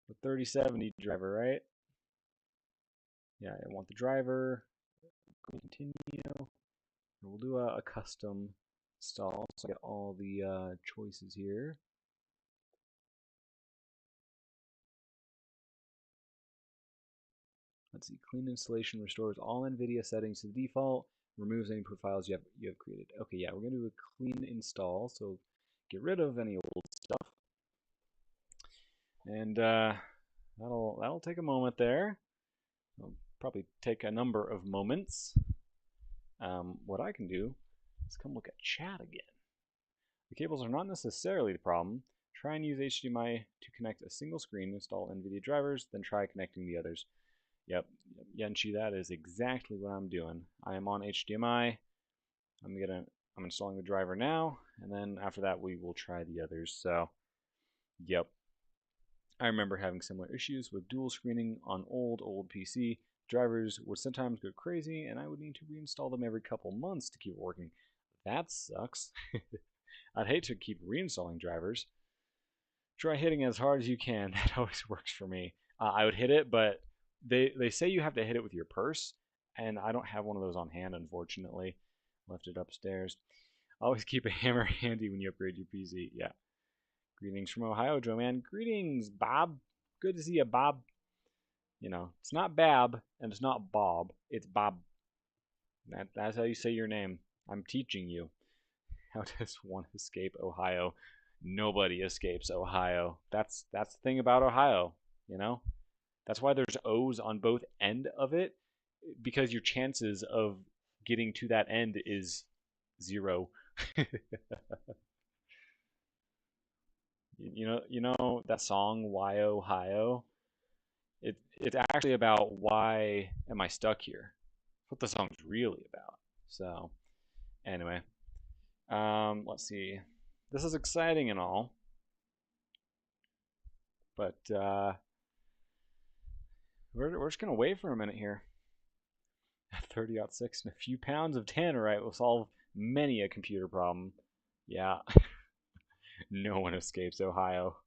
The 3070 driver, right? Yeah, I want the driver. Continue. We'll do a custom install so I get all the choices here. Let's see. Clean installation restores all NVIDIA settings to the default. Removes any profiles you have created. Okay, yeah, we're gonna do a clean install, so get rid of any old stuff. And that'll take a moment there. It'll probably take a number of moments. What I can do is come look at chat again. The cables are not necessarily the problem. Try and use HDMI to connect a single screen, install NVIDIA drivers, then try connecting the others. Yep, Yenchi, that is exactly what I'm doing. I am on HDMI. I'm installing the driver now, and then after that we will try the others. So, yep. I remember having similar issues with dual screening on old PC. Drivers would sometimes go crazy, and I would need to reinstall them every couple months to keep it working. That sucks. I'd hate to keep reinstalling drivers. Try hitting as hard as you can. That always works for me. I would hit it, but they say you have to hit it with your purse, and I don't have one of those on hand, unfortunately. Left it upstairs. Always keep a hammer handy when you upgrade your PC. Yeah. Greetings from Ohio, Joe man. Greetings, Bob. Good to see you, Bob. You know, it's not Bab and it's not Bob. It's Bob. That's how you say your name. I'm teaching you. How does one escape Ohio? Nobody escapes Ohio. That's the thing about Ohio, you know? That's why there's O's on both end of it, because your chances of getting to that end is 0. You know that song "Why Ohio"? It's actually about why am I stuck here? That's what the song's really about. So anyway, let's see. This is exciting and all, but we're just gonna wait for a minute here. 30.6 and a few pounds of tannerite will solve many a computer problem. Yeah, no one escapes Ohio.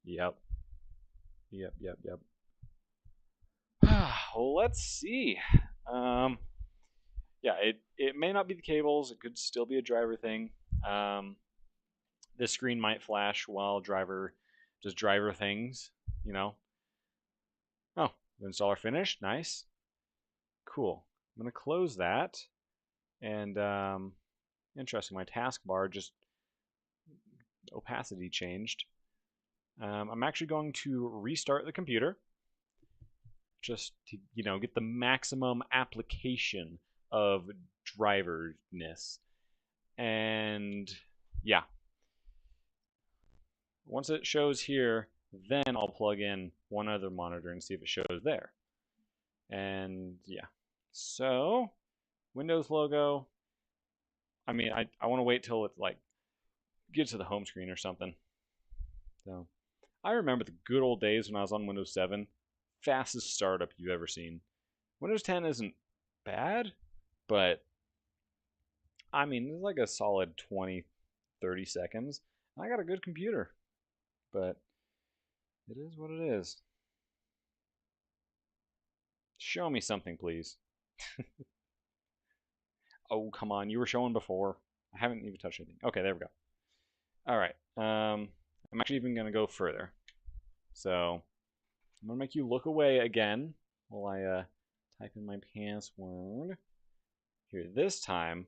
Yep. Yep, yep, yep. Well, let's see. Um, yeah, it may not be the cables. It could still be a driver thing. Um, this screen might flash while driver does driver things. You know. Oh, the installer finished. Nice. Cool. I'm gonna close that. And interesting. My taskbar just opacity changed. I'm actually going to restart the computer just to get the maximum application of driverness. And yeah, once it shows here, then I'll plug in one other monitor and see if it shows there. And yeah, so Windows logo. I mean, I want to wait till it like gets to the home screen or something. So I remember the good old days when I was on Windows 7. Fastest startup you've ever seen. Windows 10 isn't bad, but I mean, it's like a solid 20, 30 seconds. I got a good computer, but it is what it is. Show me something, please. Oh, come on. You were showing before. I haven't even touched anything. Okay, there we go. All right. I'm actually even going to go further. So I'm going to make you look away again while I type in my password. Here, this time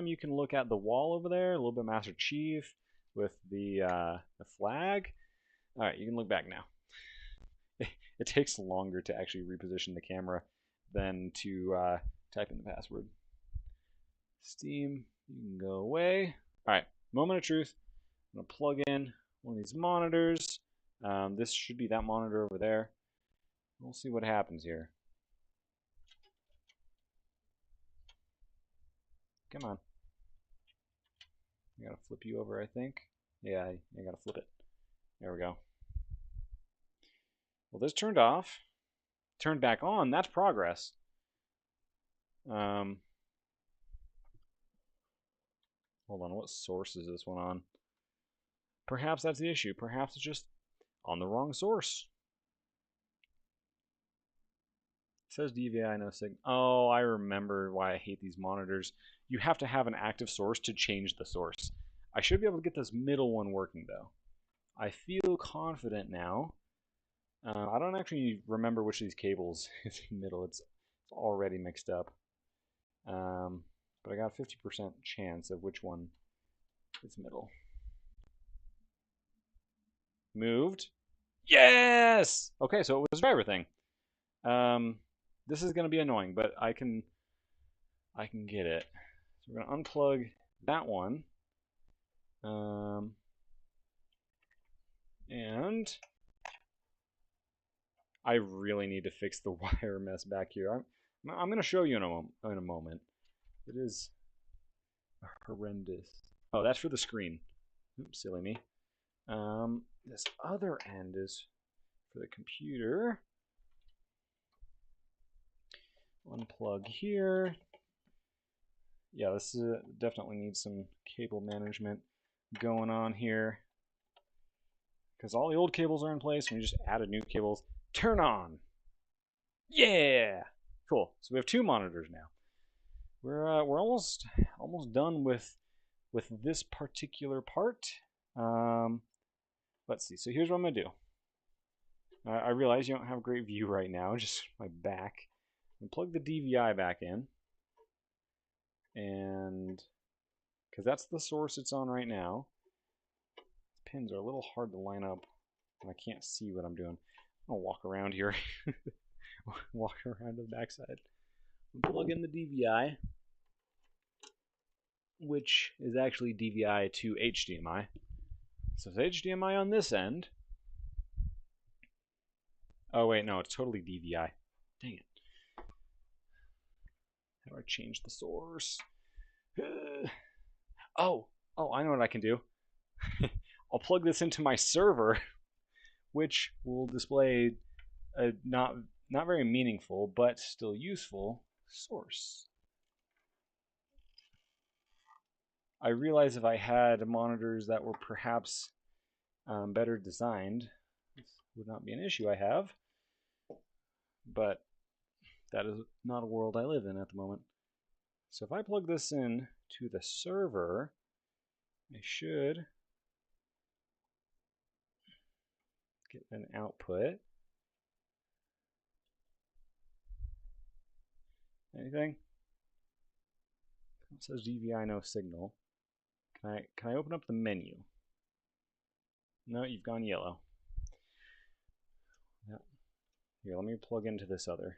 you can look at the wall over there, a little bit Master Chief with the flag. All right, you can look back now. It takes longer to actually reposition the camera than to type in the password. Steam, you can go away. All right, moment of truth. I'm gonna plug in one of these monitors. This should be that monitor over there. We'll see what happens here. Come on. I gotta flip you over, I think. Yeah, I gotta flip it. There we go. Well, this turned off. Turned back on. That's progress. Hold on. What source is this one on? Perhaps that's the issue. Perhaps it's just on the wrong source. It says DVI no signal. Oh, I remember why I hate these monitors. You have to have an active source to change the source. I should be able to get this middle one working though. I feel confident now. I don't actually remember which of these cables is middle. It's already mixed up. But I got a 50% chance of which one is middle. Moved. Yes! Okay, so it was a driver thing. This is going to be annoying, but I can get it. So we're going to unplug that one. And I really need to fix the wire mess back here. I'm going to show you in a moment. It is horrendous. Oh, that's for the screen. Oops, silly me. This other end is for the computer. Unplug here. Yeah, this definitely needs some cable management going on here. Because all the old cables are in place, and we just added new cables. Turn on! Yeah! Cool. So we have two monitors now. We're almost done with this particular part. Let's see. So here's what I'm gonna do. I realize you don't have a great view right now, just my back. I'm gonna plug the DVI back in, and because that's the source it's on right now. These pins are a little hard to line up, and I can't see what I'm doing. I'll walk around here. Walk around to the backside. Plug in the DVI, which is actually DVI to HDMI. So it's HDMI on this end. Oh wait, no, it's totally DVI. Dang it. How do I change the source? Oh, I know what I can do. I'll plug this into my server, which will display a not very meaningful but still useful source. I realize if I had monitors that were perhaps better designed, this would not be an issue I have. But that is not a world I live in at the moment. So if I plug this in to the server, I should get an output. Anything? It says DVI no signal. Can I open up the menu? No, you've gone yellow. Yep. Here, let me plug into this other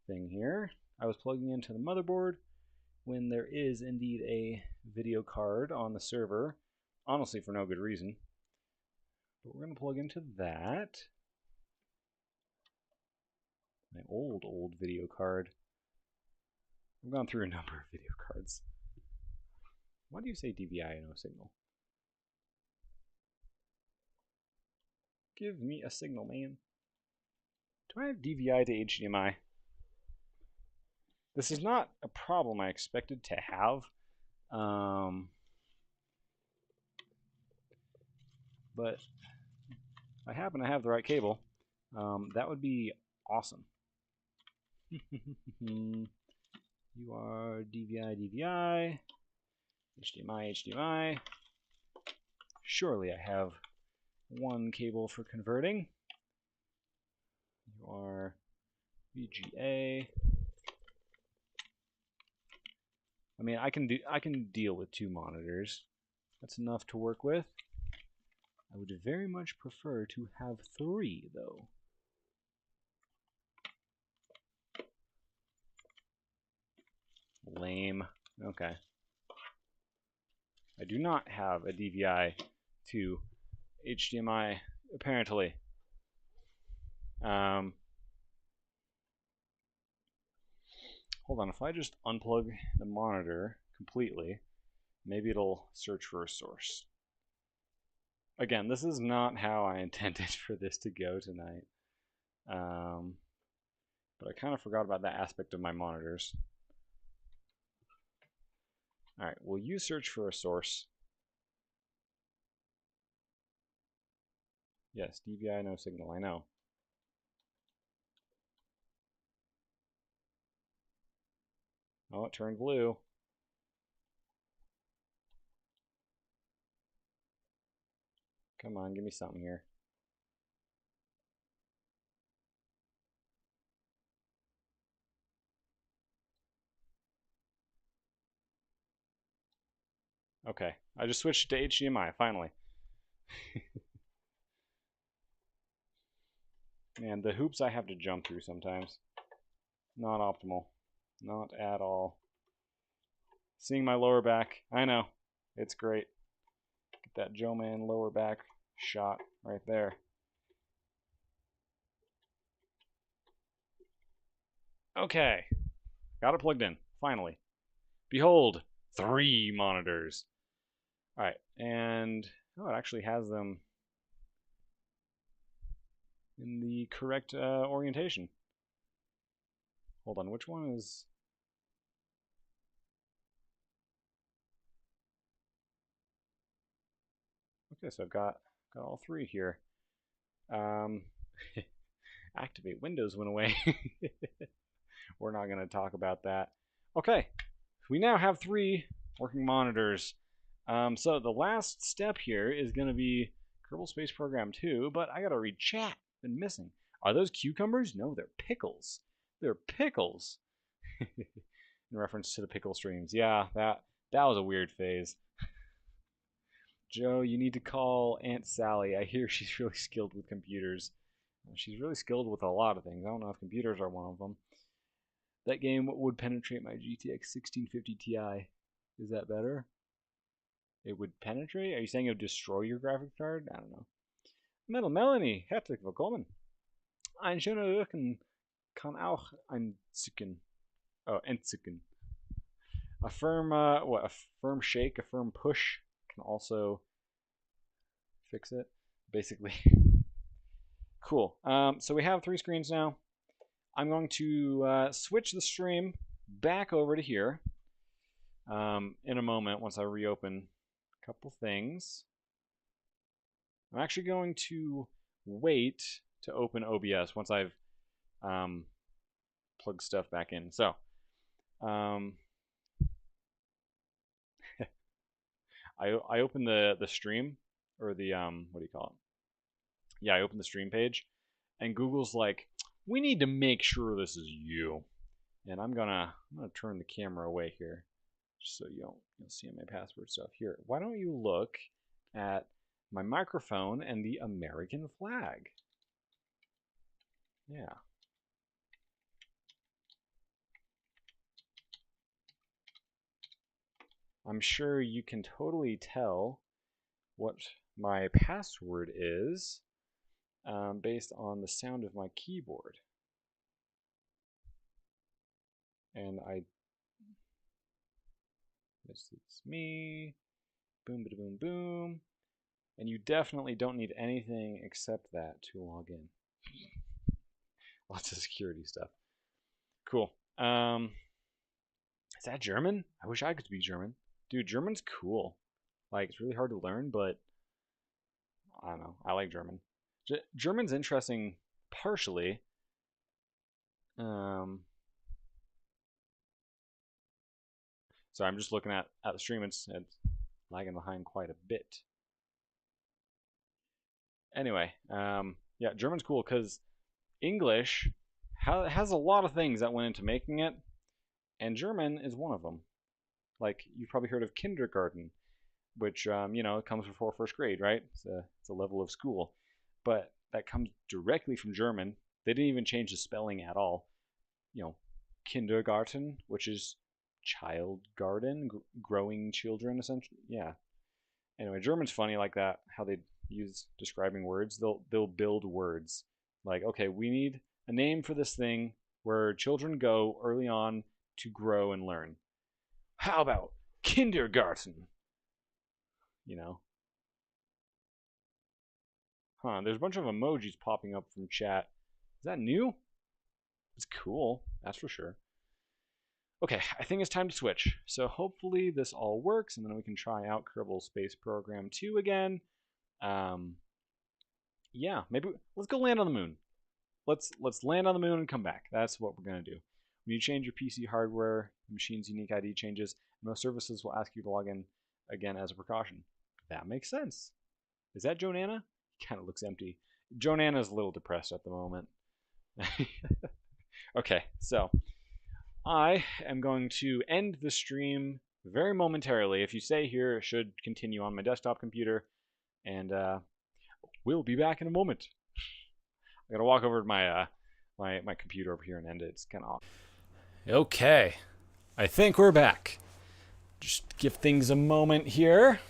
thing here. I was plugging into the motherboard when there is indeed a video card on the server, honestly for no good reason. But we're going to plug into that. My old video card. I've gone through a number of video cards. Why do you say DVI no signal? Give me a signal, man. Do I have DVI to HDMI? This is not a problem I expected to have. But if I happen to have the right cable, that would be awesome. You are DVI, DVI, HDMI, HDMI. Surely I have one cable for converting. You are VGA. I mean, I can deal with 2 monitors. That's enough to work with. I would very much prefer to have 3, though. Lame. Okay. I do not have a DVI to HDMI, apparently. Hold on, if I just unplug the monitor completely, maybe it'll search for a source. Again, this is not how I intended for this to go tonight. But I kind of forgot about that aspect of my monitors. Alright, will you search for a source? Yes, DVI no signal, I know. Oh, it turned blue. Come on, give me something here. Okay, I just switched to HDMI, finally. Man, the hoops I have to jump through sometimes. Not optimal. Not at all. Seeing my lower back, I know. It's great. Get that Joe Man lower back shot right there. Okay. Got it plugged in, finally. Behold, 3 monitors. Alright, and oh, it actually has them in the correct orientation. Hold on, which one is... Okay, so I've got all 3 here. Activate Windows went away. We're not going to talk about that. Okay, we now have 3 working monitors. So the last step here is going to be Kerbal Space Program 2, but I got to read chat. Been missing. Are those cucumbers? No, they're pickles. They're pickles. In reference to the pickle streams. Yeah, that was a weird phase. Joe, you need to call Aunt Sally. I hear she's really skilled with computers. She's really skilled with a lot of things. I don't know if computers are one of them. That game would penetrate my GTX 1650 Ti. Is that better? It would penetrate? Are you saying it would destroy your graphics card? I don't know. Metal Melanie, herzlich willkommen. Ein schöner Rücken kann auch entzücken. Oh, entzücken. A firm, a firm shake, a firm push can also fix it. Basically. Cool. So we have 3 screens now. I'm going to switch the stream back over to here in a moment once I reopen a couple things. I'm actually going to wait to open OBS once I've plugged stuff back in. So, I opened the stream, or the what do you call it? Yeah, I opened the stream page, and Google's like, we need to make sure this is you. And I'm gonna turn the camera away here, just so you'll see my password stuff here. Why don't you look at my microphone and the American flag? Yeah. I'm sure you can totally tell what my password is based on the sound of my keyboard. And it's me, boom, ba boom, boom. And you definitely don't need anything except that to log in. Lots of security stuff. Cool. Is that German? I wish I could speak German. Dude, German's cool. Like, it's really hard to learn, but I don't know. I like German. German's interesting partially. So I'm just looking at the stream. It's lagging behind quite a bit. Anyway, yeah, German's cool because English has a lot of things that went into making it, and German is one of them. Like, you've probably heard of kindergarten, which, it comes before first grade, right? It's a level of school. But that comes directly from German. They didn't even change the spelling at all. Kindergarten, which is child garden, growing children, essentially. Yeah. Anyway, German's funny like that, how they use describing words. They'll build words. Like, okay, we need a name for this thing where children go early on to grow and learn. How about kindergarten? There's a bunch of emojis popping up from chat. Is that new? It's cool, that's for sure. Okay, I think it's time to switch. So hopefully this all works, and then we can try out Kerbal Space Program 2 again. Yeah, maybe let's go land on the moon. Let's land on the moon and come back. That's what we're gonna do. When you change your PC hardware, the machine's unique ID changes. Most services will ask you to log in again as a precaution. That makes sense. Is that Joe Nana? He kind of looks empty. Joe Nana's a little depressed at the moment. Okay, so I am going to end the stream very momentarily. If you stay here, it should continue on my desktop computer, and we'll be back in a moment. I gotta walk over to my my computer over here and end it. It's kind of off. Okay, I think we're back. Just give things a moment here.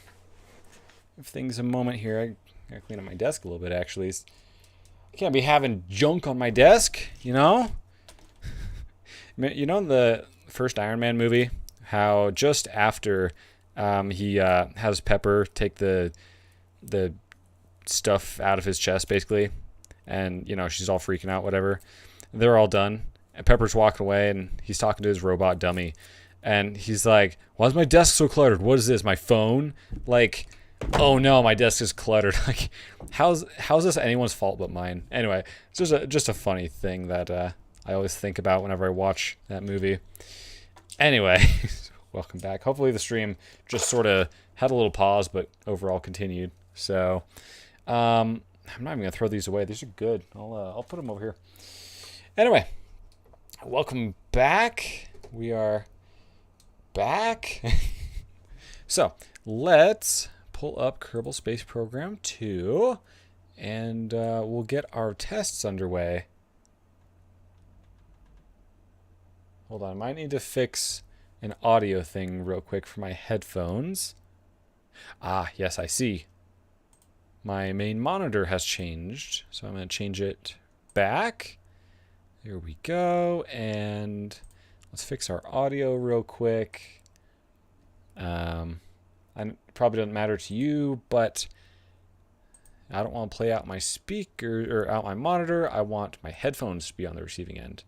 I gotta clean up my desk a little bit, actually. I can't be having junk on my desk, You know in the first Iron Man movie, how just after he has Pepper take the stuff out of his chest, basically, and she's all freaking out, whatever. They're all done, and Pepper's walking away, and he's talking to his robot dummy, and he's like, "Why is my desk so cluttered? What is this? My phone? Like, oh no, my desk is cluttered." Like, how's this anyone's fault but mine? Anyway, it's just a funny thing that I always think about whenever I watch that movie. Anyway, welcome back. Hopefully the stream just sort of had a little pause, but overall continued. So, I'm not even gonna throw these away. These are good. I'll put them over here. Anyway, welcome back. We are back. So let's pull up Kerbal Space Program 2, and we'll get our tests underway. Hold on, I might need to fix an audio thing real quick for my headphones. Ah, yes, I see. My main monitor has changed, so I'm going to change it back. There we go, and let's fix our audio real quick. It probably doesn't matter to you, but I don't want to play out my speaker or out my monitor. I want my headphones to be on the receiving end.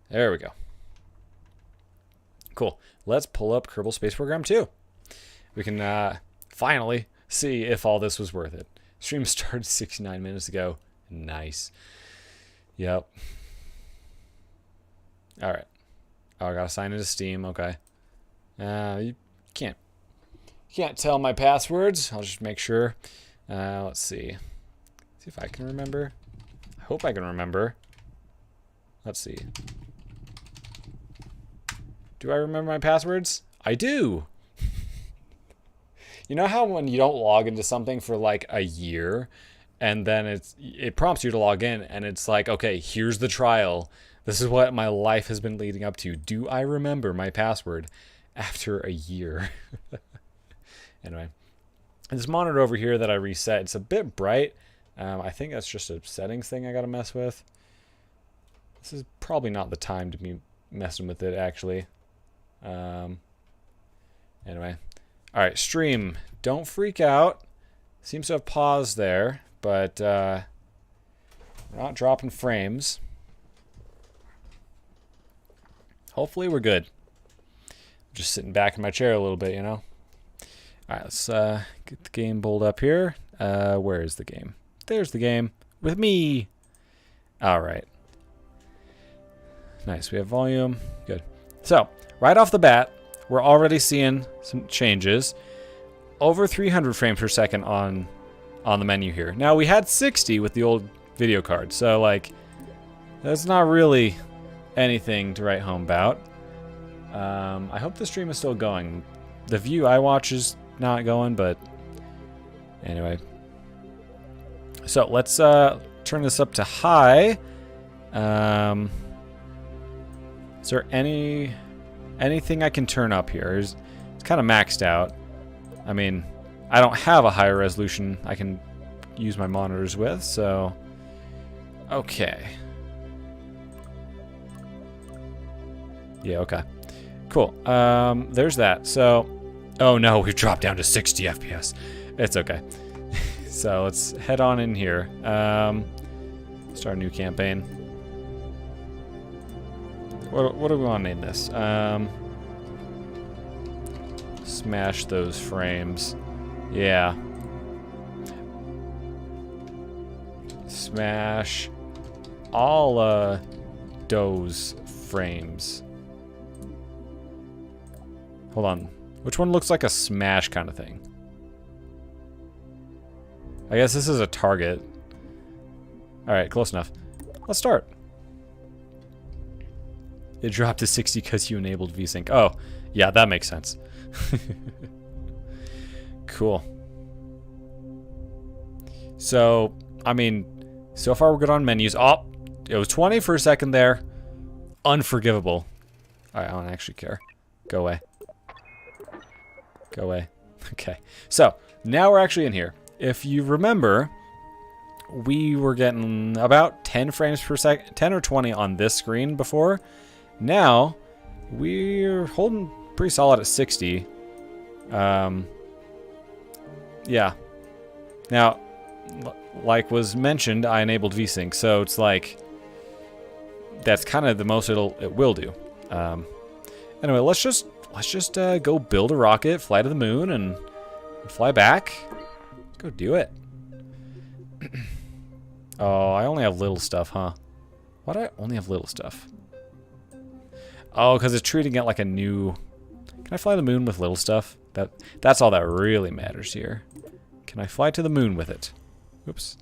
There we go. Cool. Let's pull up Kerbal Space Program 2. We can finally see if all this was worth it. Stream started 69 minutes ago. Nice. Yep. Alright. Oh, I gotta sign into Steam. Okay. You can't tell my passwords. I'll just make sure. Let's see. See if I can remember. I hope I can remember. Let's see. Do I remember my passwords? I do. You know how when you don't log into something for like a year and then it prompts you to log in and it's like, okay, here's the trial. This is what my life has been leading up to. Do I remember my password after a year? Anyway, this monitor over here that I reset, it's a bit bright. I think that's just a settings thing I gotta mess with. This is probably not the time to be messing with it, actually. Anyway. Alright, stream. Don't freak out. Seems to have paused there, but we're not dropping frames. Hopefully we're good. Just sitting back in my chair a little bit, you know? Alright, let's get the game pulled up here. Where is the game? There's the game. With me! Alright. Nice, we have volume. Good. So, right off the bat, we're already seeing some changes. Over 300 frames per second on the menu here. Now, we had 60 with the old video card, so, like, that's not really anything to write home about. I hope the stream is still going. The view I watch is not going, but anyway. So let's turn this up to high. Is there anything I can turn up here? It's kind of maxed out. I mean, I don't have a higher resolution I can use my monitors with, so okay. Yeah, okay. Cool. There's that. So, oh no, we've dropped down to 60 FPS. It's okay. So let's head on in here. Start a new campaign. What do we want to name this? Smash those frames. Yeah. Smash all those frames. Hold on. Which one looks like a smash kind of thing? I guess this is a target. Alright, close enough. Let's start. It dropped to 60 because you enabled VSync. Oh, yeah, that makes sense. Cool. So, I mean, so far we're good on menus. Oh, it was 20 for a second there. Unforgivable. Alright, I don't actually care. Go away. Go away. Okay. So, now we're actually in here. If you remember, we were getting about 10 frames per second, 10 or 20 on this screen before. Now, we're holding pretty solid at 60. Yeah. Now, like was mentioned, I enabled VSync, so it's like that's kind of the most it will do. Anyway, let's just go build a rocket, fly to the moon, and fly back. Go do it. Oh, I only have little stuff, huh? Why do I only have little stuff? Oh, because it's treating it like a new... Can I fly the moon with little stuff? That's all that really matters here. Can I fly to the moon with it? Oops.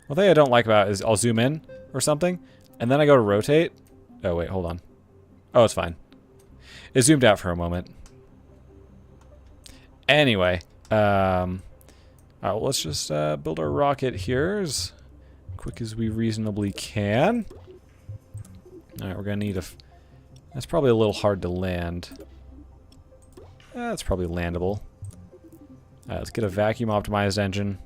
One thing I don't like about it is I'll zoom in or something, and then I go to rotate. Oh, wait, hold on. Oh, it's fine. It zoomed out for a moment. Anyway, alright, well, let's just build our rocket here as quick as we reasonably can. Alright, we're gonna need a... That's probably a little hard to land. That's probably landable. Alright, let's get a vacuum optimized engine.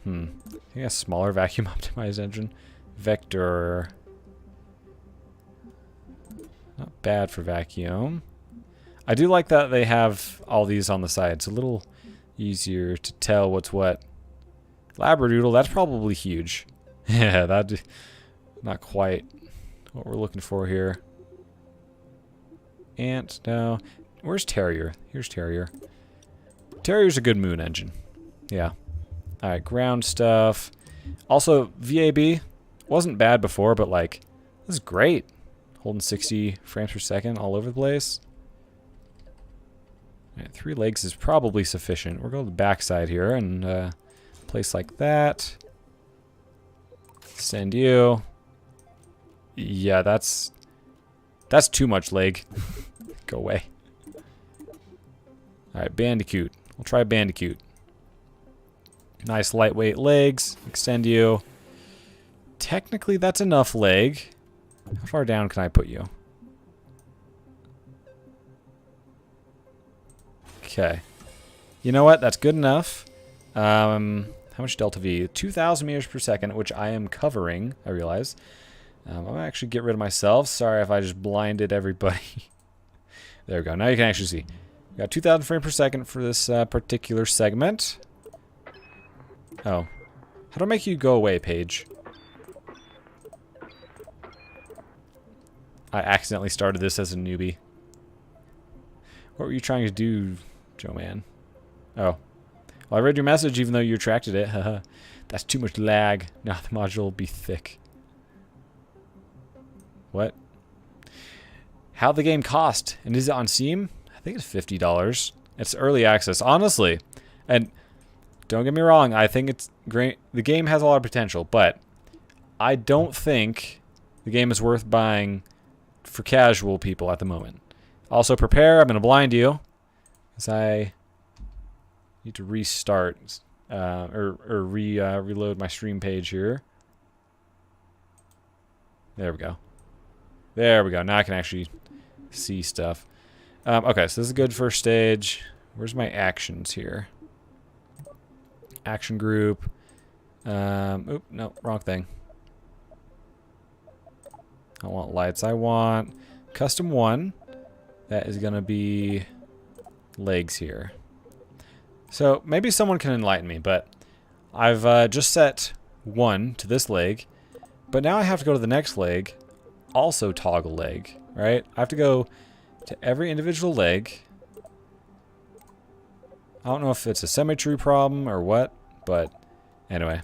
I think a smaller vacuum optimized engine. Vector. Not bad for vacuum. I do like that they have all these on the side. It's a little easier to tell what's what. Labradoodle, that's probably huge. Yeah, that's not quite what we're looking for here. Ant, no. Where's Terrier? Here's Terrier. Terrier's a good moon engine. Yeah. All right, ground stuff. Also, VAB wasn't bad before, but like, this is great. Holding 60 frames per second all over the place. All right, 3 legs is probably sufficient. We're going to the backside here and place like that. Send you. Yeah, that's too much leg. Go away. All right, Bandicoot. We'll try Bandicoot. Nice lightweight legs. Extend you. Technically, that's enough leg. How far down can I put you? Okay. You know what? That's good enough. How much delta V? 2,000 meters per second, which I am covering, I realize. I'm going to actually get rid of myself. Sorry if I just blinded everybody. There we go. Now you can actually see. We got 2,000 frames per second for this particular segment. Oh. How do I make you go away, Paige? I accidentally started this as a newbie. What were you trying to do, Joe Man? Oh. Well, I read your message even though you retracted it. Haha. That's too much lag. Now the module will be thick. What? How'd the game cost? And is it on Steam? I think it's $50. It's early access, honestly. And don't get me wrong, I think it's great. The game has a lot of potential, but I don't think the game is worth buying for casual people at the moment. Also, prepare. I'm going to blind you as I need to restart reload my stream page here. There we go. There we go. Now I can actually see stuff. Okay, so this is a good first stage. Where's my actions here? Action group. Oop, no, wrong thing. I want lights. I want custom 1. That is going to be legs here. So maybe someone can enlighten me, but I've just set 1 to this leg, but now I have to go to the next leg, also toggle leg, right? I have to go to every individual leg. I don't know if it's a symmetry problem or what, but anyway.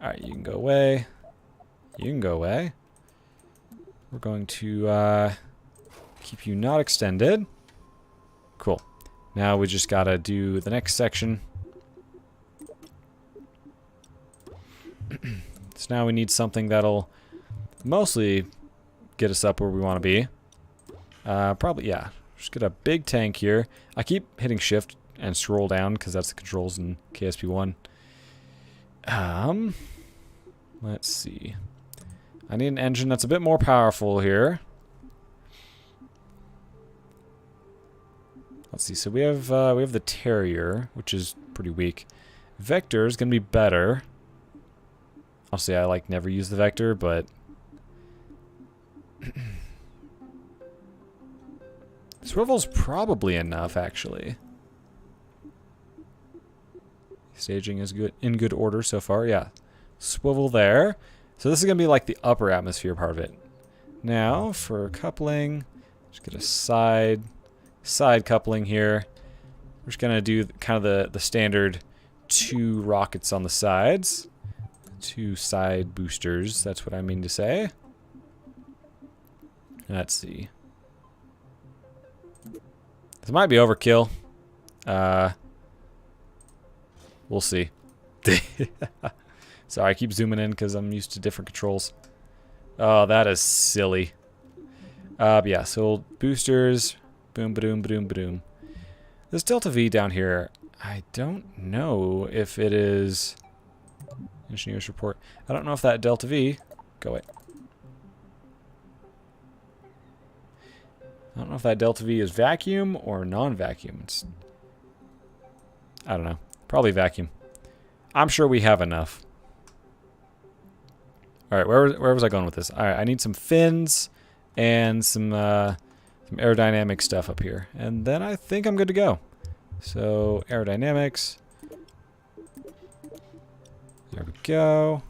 Alright, you can go away. You can go away. We're going to keep you not extended. Cool. Now we just gotta do the next section. So now we need something that'll mostly get us up where we want to be. Probably, yeah. Just get a big tank here. I keep hitting shift and scroll down because that's the controls in KSP1. Let's see. I need an engine that's a bit more powerful here. Let's see. So we have the Terrier, which is pretty weak. Vector is gonna be better. Honestly, I like never use the Vector, but Swivel's probably enough, actually. Staging is good, in good order so far. Yeah, swivel there. So this is gonna be like the upper atmosphere part of it. Now for coupling, just get a side coupling here. We're just gonna do kind of the standard 2 rockets on the sides, 2 side boosters. That's what I mean to say. Let's see. This might be overkill. We'll see. Sorry, I keep zooming in because I'm used to different controls. Oh, that is silly. Yeah, so boosters. Boom, ba-doom, ba-doom, ba-doom. This delta V down here, I don't know if it is... Engineer's report. I don't know if that delta V... Go away. I don't know if that delta V is vacuum or non-vacuum. I don't know. Probably vacuum. I'm sure we have enough. All right, where was I going with this? All right, I need some fins and some aerodynamic stuff up here. And then I think I'm good to go. So, aerodynamics. There we go.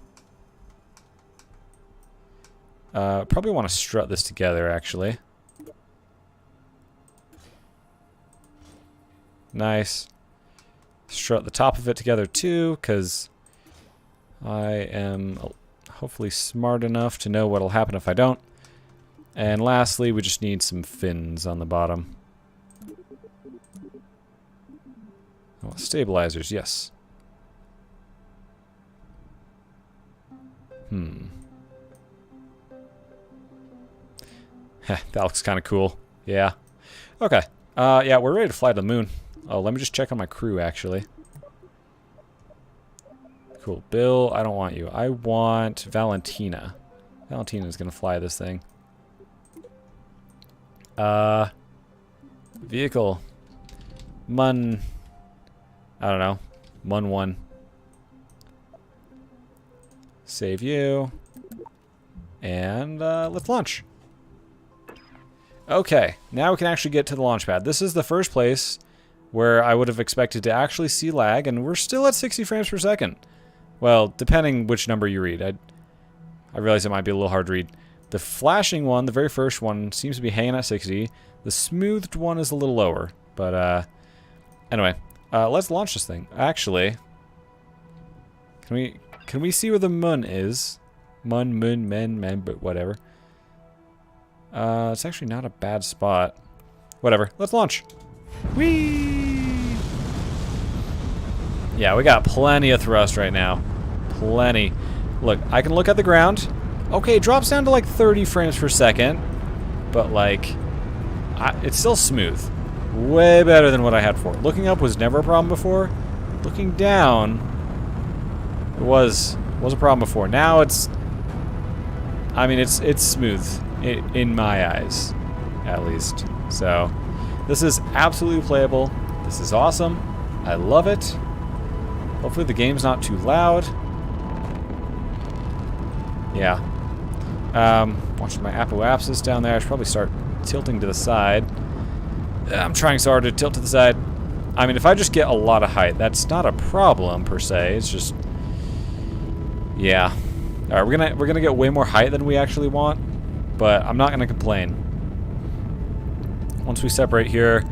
Probably want to strut this together, actually. Nice. strut the top of it together too, because I am hopefully smart enough to know what'll happen if I don't. And lastly, we just need some fins on the bottom. Oh, stabilizers, yes. That looks kind of cool. Yeah. Okay. Yeah, we're ready to fly to the moon. Oh, let me just check on my crew, actually. Cool. Bill, I don't want you. I want Valentina. Valentina's gonna fly this thing. Vehicle. Mun. I don't know. Mun 1. Save you. And, let's launch. Okay, now we can actually get to the launch pad. This is the first place where I would have expected to actually see lag, and we're still at 60 frames per second. Well, depending which number you read. I realize it might be a little hard to read. The flashing one, the very first one, seems to be hanging at 60. The smoothed one is a little lower. But, anyway, let's launch this thing. Actually, can we see where the moon is? Men, but whatever. It's actually not a bad spot. Whatever. Let's launch. Whee! Yeah, we got plenty of thrust right now. Plenty. Look, I can look at the ground. Okay, it drops down to like 30 frames per second. But like, it's still smooth. Way better than what I had before. Looking up was never a problem before. Looking down, it was a problem before. Now it's, I mean, it's smooth. In my eyes, at least. So, this is absolutely playable. This is awesome. I love it. Hopefully the game's not too loud. Yeah. Watching my apoapsis down there. I should probably start tilting to the side. I'm trying so hard to tilt to the side. I mean, if I just get a lot of height, that's not a problem per se. It's just, yeah. All right, we're gonna get way more height than we actually want. But I'm not going to complain. Once we separate here,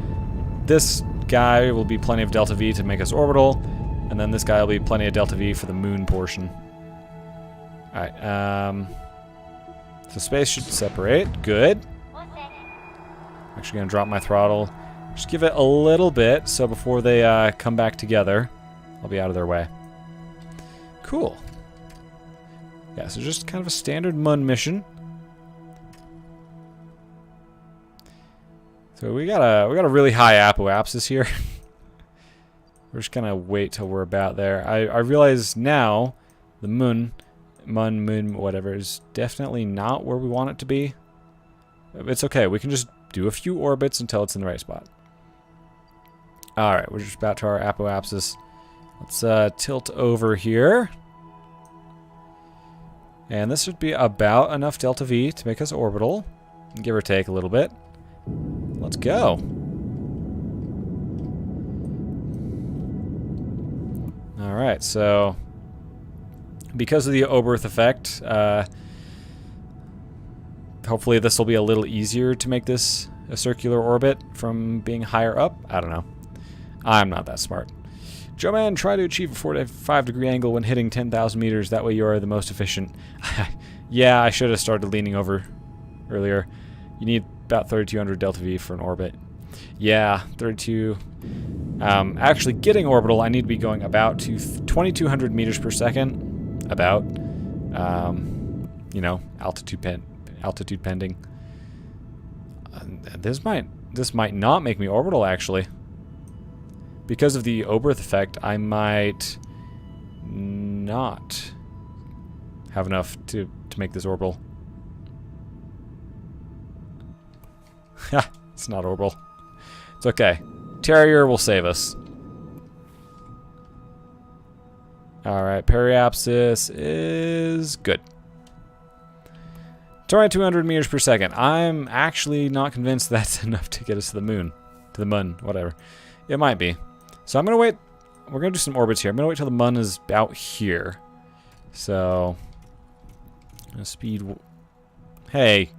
this guy will be plenty of delta V to make us orbital, and then this guy will be plenty of delta V for the moon portion. Alright, so space should separate. Good. Actually going to drop my throttle. Just give it a little bit, so before they come back together, I'll be out of their way. Cool. Yeah, so just kind of a standard Mun mission. So we got a really high apoapsis here. We're just gonna wait till we're about there. I realize now the moon, whatever, is definitely not where we want it to be. It's okay. We can just do a few orbits until it's in the right spot. All right, we're just about to our apoapsis. Let's tilt over here. And this should be about enough delta V to make us orbital, give or take a little bit. Let's go. Alright, so because of the Oberth effect, hopefully this will be a little easier to make this a circular orbit from being higher up. I don't know. I'm not that smart. Joe Man, try to achieve a 45-degree angle when hitting 10,000 meters. That way you are the most efficient. Yeah, I should have started leaning over earlier. You need about 3,200 delta V for an orbit. Yeah, 32. Actually, getting orbital, I need to be going about to 2,200 meters per second. About. You know, altitude pending. This might not make me orbital, actually. Because of the Oberth effect, I might not have enough to make this orbital. Ha! It's not orbital. It's okay. Terrier will save us. Alright, periapsis is good. 2,200 meters per second. I'm actually not convinced that's enough to get us to the moon. To the mun, whatever. It might be. So I'm going to wait. We're going to do some orbits here. I'm going to wait till the mun is out here. So, speed. Hey.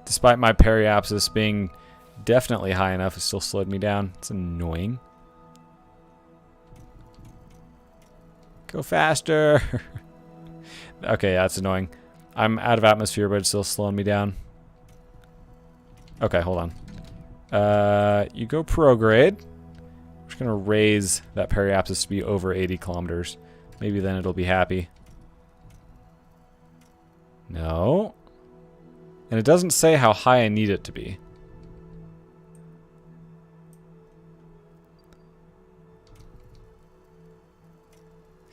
Despite my periapsis being definitely high enough, it still slowed me down. It's annoying. Go faster. Okay, that's annoying. I'm out of atmosphere, but it's still slowing me down. Okay, hold on. You go prograde. I'm just gonna raise that periapsis to be over 80 kilometers. Maybe then it'll be happy. No. And it doesn't say how high I need it to be.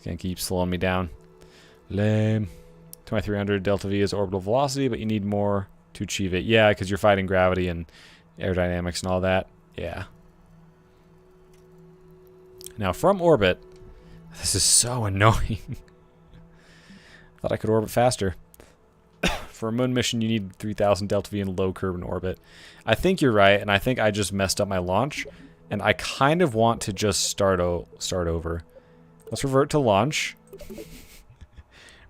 Can't keep slowing me down. Lame. 2300 delta V is orbital velocity, but you need more to achieve it. Yeah, because you're fighting gravity and aerodynamics and all that. Yeah. Now, from orbit, this is so annoying. Thought I could orbit faster. For a moon mission, you need 3000 delta V in low Kerbin orbit. I think you're right, and I think I just messed up my launch, and I kind of want to just start over. Let's revert to launch,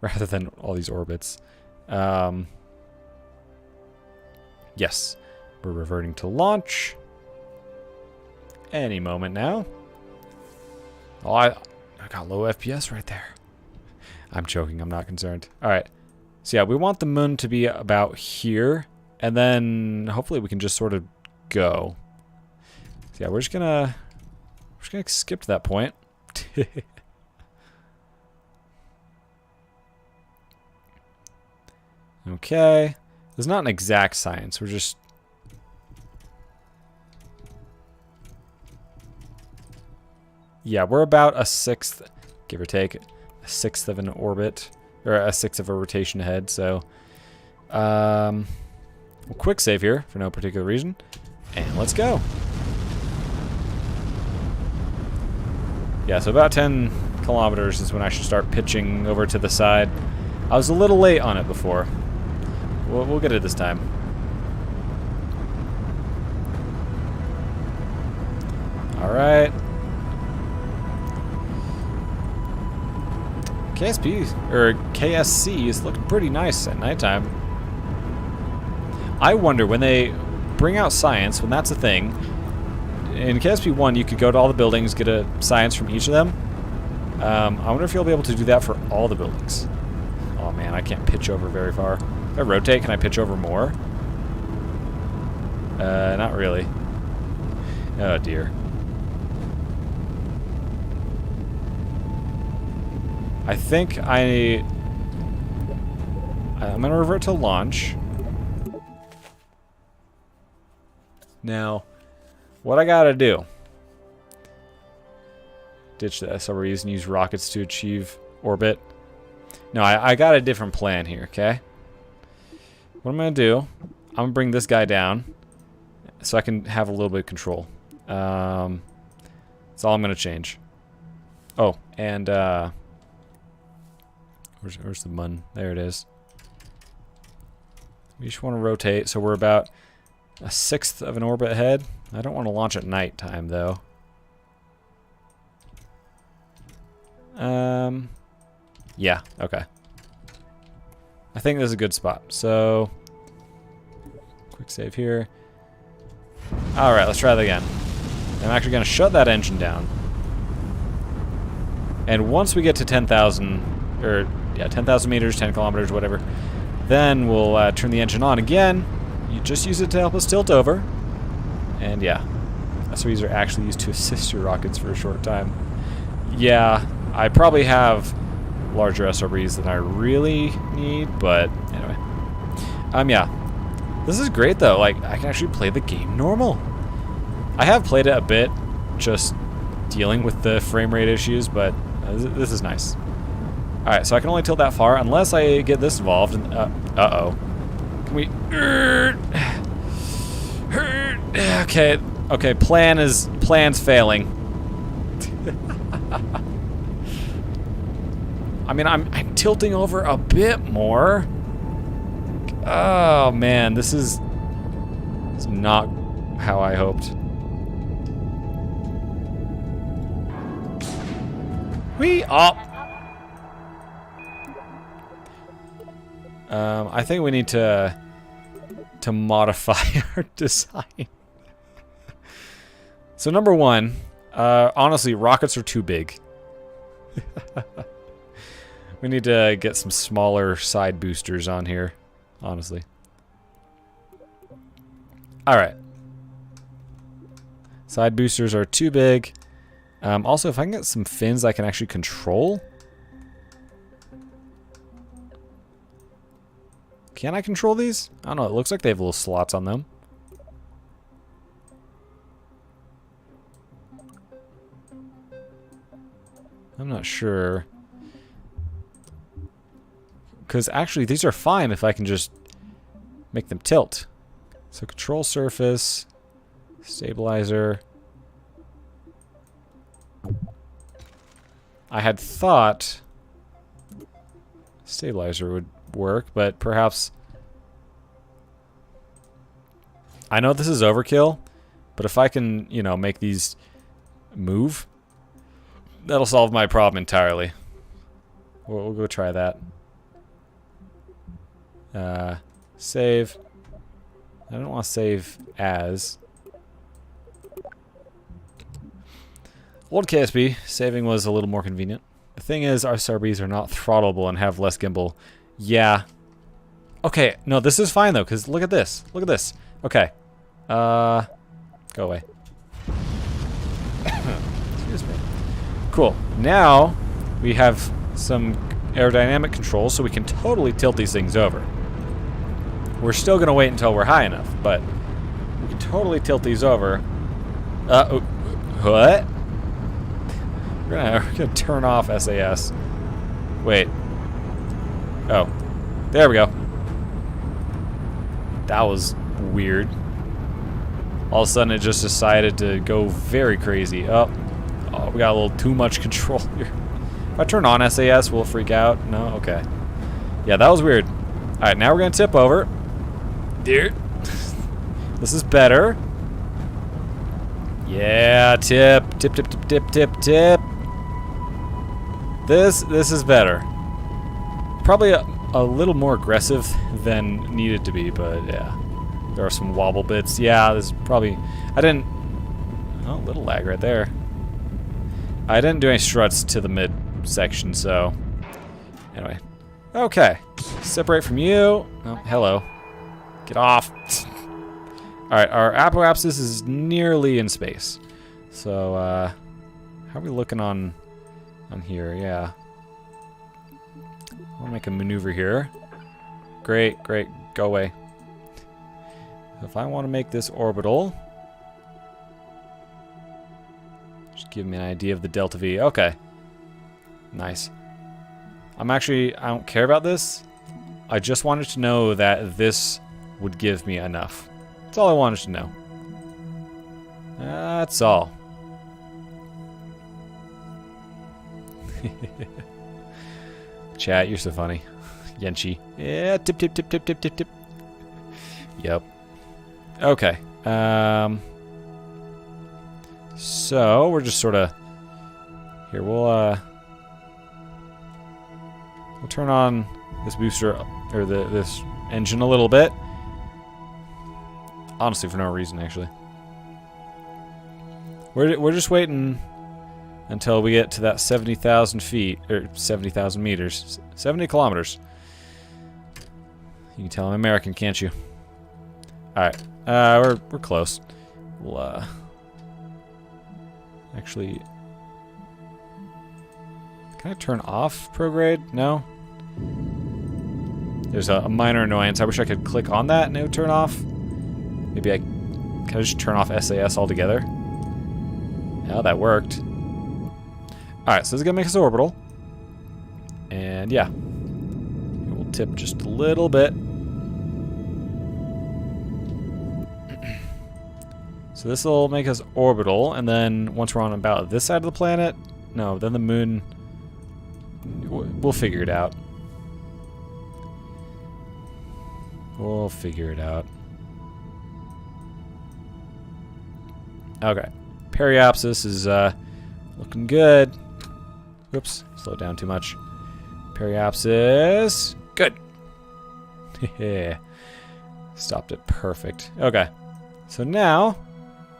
rather than all these orbits. Yes, we're reverting to launch. Any moment now. Oh, I got low FPS right there. I'm joking, I'm not concerned. Alright, so yeah, we want the moon to be about here, and then hopefully we can just sort of go. So yeah, we're just gonna skip to that point. Okay. It's not an exact science. We're just... Yeah, we're about a sixth, give or take, a sixth of an orbit, or a sixth of a rotation ahead, so... We'll quick save here, for no particular reason, and let's go. Yeah, so about 10 kilometers is when I should start pitching over to the side. I was a little late on it before. We'll get it this time. Alright. KSP, or KSC is looking pretty nice at nighttime. I wonder, when they bring out science, when that's a thing, in KSP 1 you could go to all the buildings, get a science from each of them. I wonder if you'll be able to do that for all the buildings. Oh man, I can't pitch over very far. If I rotate, can I pitch over more? Not really. Oh dear. I think I'm gonna revert to launch. Now, what I gotta do? Ditch the SREs and use rockets to achieve orbit. No, I got a different plan here, okay? What I'm going to do, I'm going to bring this guy down so I can have a little bit of control. That's all I'm going to change. Oh, and where's the mun? There it is. We just want to rotate, so we're about a sixth of an orbit ahead. I don't want to launch at night time, though. Yeah, okay. I think this is a good spot. So, quick save here. Alright, let's try that again. I'm actually going to shut that engine down. And once we get to 10,000, or yeah, 10,000 meters, 10 kilometers, whatever, then we'll turn the engine on again. You just use it to help us tilt over. And yeah, SOEs are actually used to assist your rockets for a short time. Yeah, I probably have larger SRBs than I really need, but anyway. Yeah. This is great though, like, I can actually play the game normal. I have played it a bit, just dealing with the frame rate issues, but this is nice. Alright, so I can only tilt that far unless I get this involved, and, uh-oh. Can we... Okay, plan's failing. I mean, I'm tilting over a bit more. Oh man, this is not how I hoped. Whee! Oh! I think we need to modify our design. So number one, honestly, rockets are too big. We need to get some smaller side boosters on here, honestly. Alright. Side boosters are too big. Also, if I can get some fins I can actually control. Can I control these? I don't know. It looks like they have little slots on them. I'm not sure. Because actually, these are fine if I can just make them tilt. So control surface, stabilizer. I had thought stabilizer would work, but perhaps... I know this is overkill, but if I can, you know, make these move, that'll solve my problem entirely. We'll go try that. Save. I don't want to save as. Old KSP, saving was a little more convenient. The thing is, our SRBs are not throttleable and have less gimbal. Yeah. Okay, no, this is fine though, because look at this. Look at this. Okay. Go away. Excuse me. Cool. Now, we have some aerodynamic controls, so we can totally tilt these things over. We're still going to wait until we're high enough, but we can totally tilt these over. What? We're gonna turn off SAS. Wait. Oh. There we go. That was weird. All of a sudden it just decided to go very crazy. Oh, we got a little too much control here. If I turn on SAS, will it freak out? No? Okay. Yeah, that was weird. Alright, now we're gonna tip over. Dude. This is better. Yeah, tip. Tip, tip, tip, tip, tip, tip. This is better. Probably a little more aggressive than needed to be, but yeah. There are some wobble bits. Yeah, this is probably... I didn't... Oh, a little lag right there. I didn't do any struts to the mid section, so... Anyway. Okay. Separate from you. Oh, hello. Get off. Alright, our apoapsis is nearly in space. So, how are we looking on here? Yeah. I want to make a maneuver here. Great, great. Go away. If I want to make this orbital, just give me an idea of the delta V. Okay. Nice. I don't care about this. I just wanted to know that this would give me enough. That's all I wanted to know. That's all. Chat, you're so funny. Yenchi. Yeah, tip, tip, tip, tip, tip, tip, tip. Yep. Okay. So we're just sort of here. We'll turn on this booster or this engine a little bit. Honestly, for no reason, actually. We're just waiting until we get to that 70,000 feet or 70,000 meters, 70 kilometers. You can tell I'm American, can't you? All right. We're close. We'll, actually, can I turn off prograde? No? There's a minor annoyance. I wish I could click on that and it would turn off. Maybe can I just turn off SAS altogether? Yeah, that worked. Alright, so this is gonna make us orbital. And yeah. We'll tip just a little bit. So this will make us orbital, and then once we're on about this side of the planet, no, then the moon, we'll figure it out. We'll figure it out. Okay. Periapsis is looking good. Whoops, slowed down too much. Periapsis, good. Stopped it perfect. Okay. So now,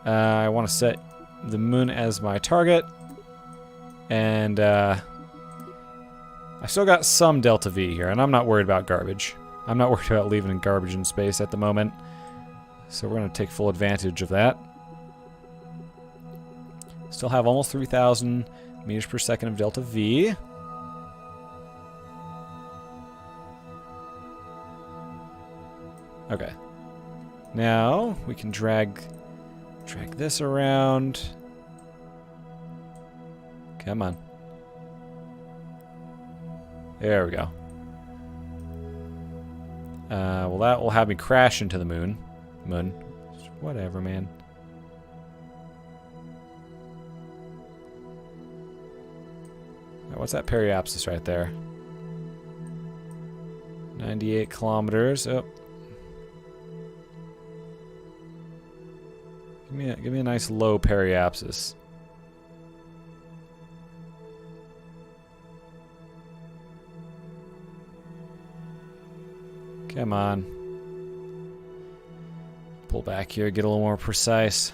I want to set the moon as my target, and I still got some delta V here, and I'm not worried about garbage. I'm not worried about leaving garbage in space at the moment. So we're going to take full advantage of that. Still have almost 3,000 meters per second of delta V. Okay. Now we can drag this around. Come on. There we go. Well, that will have me crash into the moon. Whatever, man. What's that periapsis right there? 98 kilometers. Oh. Give me a nice low periapsis. Come on. Pull back here, get a little more precise.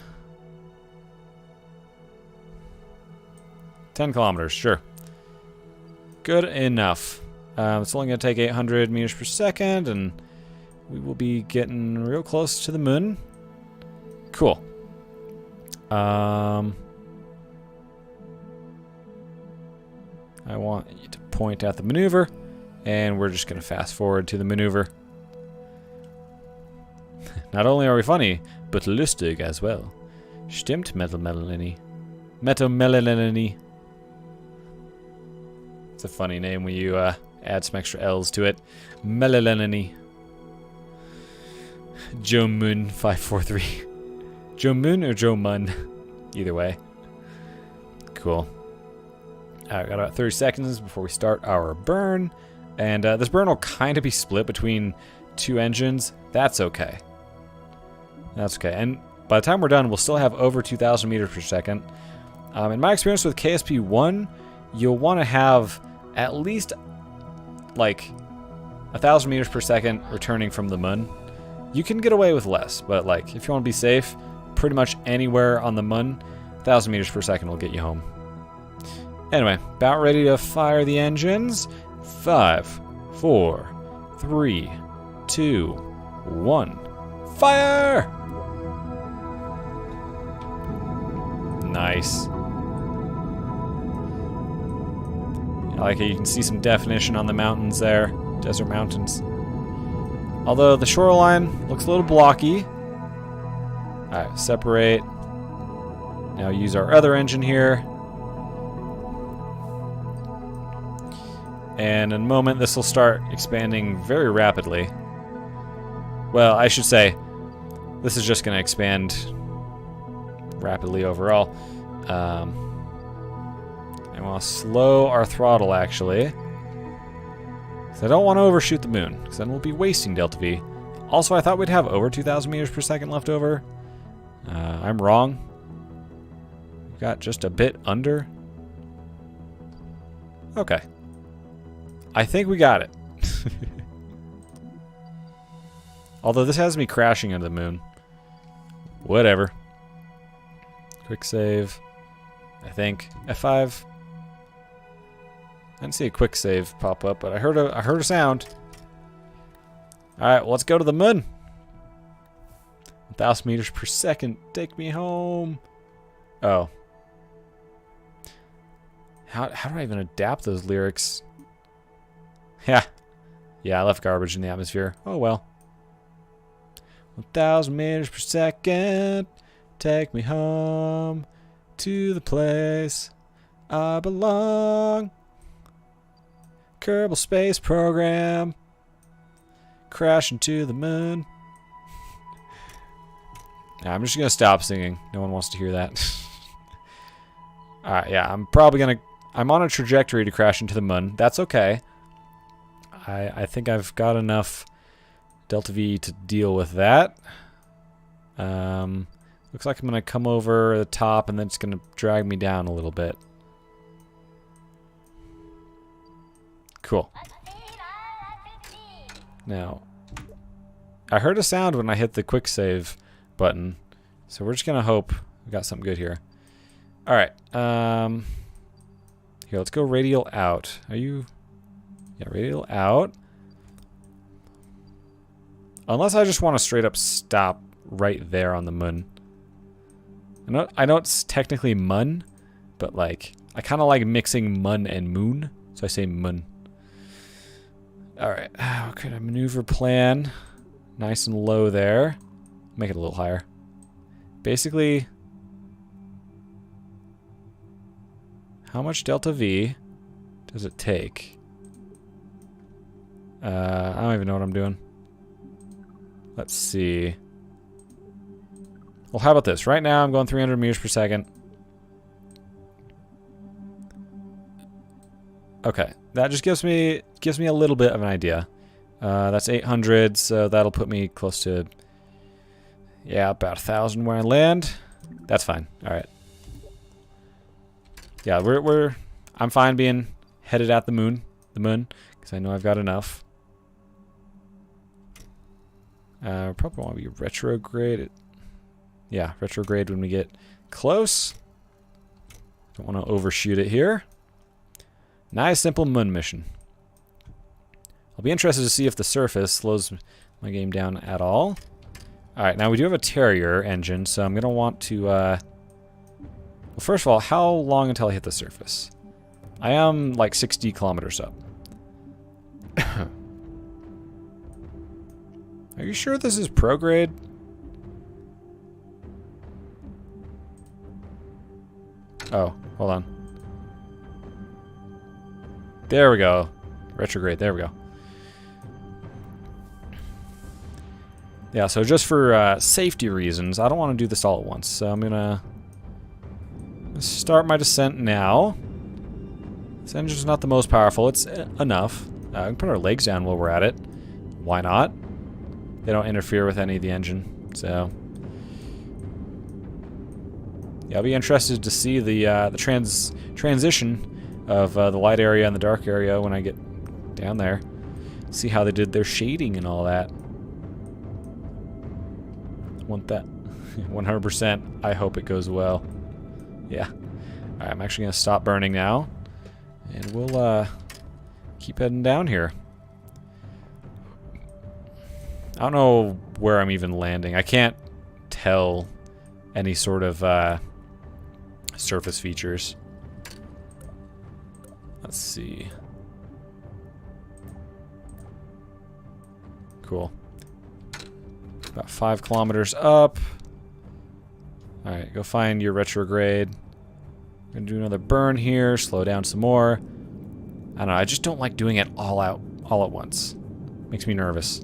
10 kilometers, sure. Good enough. It's only going to take 800 meters per second, and we will be getting real close to the moon. Cool. I want you to point at the maneuver, and we're just going to fast forward to the maneuver. Not only are we funny, but lustig as well. Stimmt, Metal-Melanie. Metal-Melanie. It's a funny name when you add some extra L's to it. Melaleni. Joe Moon 543. Joe Moon or Joe Mun? Either way. Cool. Alright, got about 30 seconds before we start our burn. And this burn will kind of be split between two engines. That's okay. That's okay. And by the time we're done, we'll still have over 2,000 meters per second. In my experience with KSP 1, you'll want to have at least like 1,000 meters per second returning from the moon. You can get away with less, but like if you want to be safe, pretty much anywhere on the moon, 1,000 meters per second will get you home. Anyway, about ready to fire the engines. 5, 4, 3, 2, 1. Fire! Nice. I like how you can see some definition on the mountains there. Desert mountains. Although the shoreline looks a little blocky. Alright, separate. Now use our other engine here. And in a moment this will start expanding very rapidly. Well, I should say, this is just going to expand rapidly overall. And we'll slow our throttle, actually. So I don't want to overshoot the moon, because then we'll be wasting delta V. Also, I thought we'd have over 2,000 meters per second left over. I'm wrong. We've got just a bit under. Okay. I think we got it. Although this has me crashing into the moon. Whatever. Quick save. I think. F5. I didn't see a quick save pop up, but I heard a sound. Alright, well, let's go to the moon. 1,000 meters per second. Take me home. Oh. How do I even adapt those lyrics? Yeah. Yeah, I left garbage in the atmosphere. Oh well. 1,000 meters per second. Take me home to the place I belong. Kerbal Space Program. Crashing to the moon. I'm just gonna stop singing. No one wants to hear that. Alright, yeah, I'm on a trajectory to crash into the moon. That's okay. I think I've got enough delta V to deal with that. Looks like I'm gonna come over the top and then it's gonna drag me down a little bit. Cool. Now, I heard a sound when I hit the quick save button, so we're just gonna hope we got something good here. All right. Here, let's go radial out. Are you Yeah, radial out. Unless I just want to straight up stop right there on the moon. I know it's technically mun, but like I kind of like mixing mun and moon, so I say mun. All right, okay, a maneuver plan, nice and low there. Make it a little higher. Basically, how much delta V does it take? I don't even know what I'm doing. Let's see. Well, how about this? Right now I'm going 300 meters per second. Okay, that just gives me a little bit of an idea. That's 800, so that'll put me close to, yeah, about 1,000 where I land. That's fine. All right. Yeah, I'm fine being headed at the moon, because I know I've got enough. Probably want to be retrograde. Yeah, retrograde when we get close. Don't want to overshoot it here. Nice, simple moon mission. I'll be interested to see if the surface slows my game down at all. Alright, now we do have a Terrier engine, so I'm going to want to... well, first of all, how long until I hit the surface? I am like 60 kilometers up. Are you sure this is prograde? Oh, hold on. There we go. Retrograde, there we go. Yeah, so just for safety reasons, I don't want to do this all at once. So I'm gonna start my descent now. This engine's not the most powerful. It's enough. We can put our legs down while we're at it. Why not? They don't interfere with any of the engine, so... Yeah, I'll be interested to see the transition of the light area and the dark area when I get down there. See how they did their shading and all that. Want that 100%. I hope it goes well. Yeah. Alright, I'm actually going to stop burning now. And we'll keep heading down here. I don't know where I'm even landing. I can't tell any sort of surface features. Let's see. Cool. About 5 kilometers up. Alright, go find your retrograde. I'm gonna do another burn here, slow down some more. I don't know, I just don't like doing it all at once. Makes me nervous.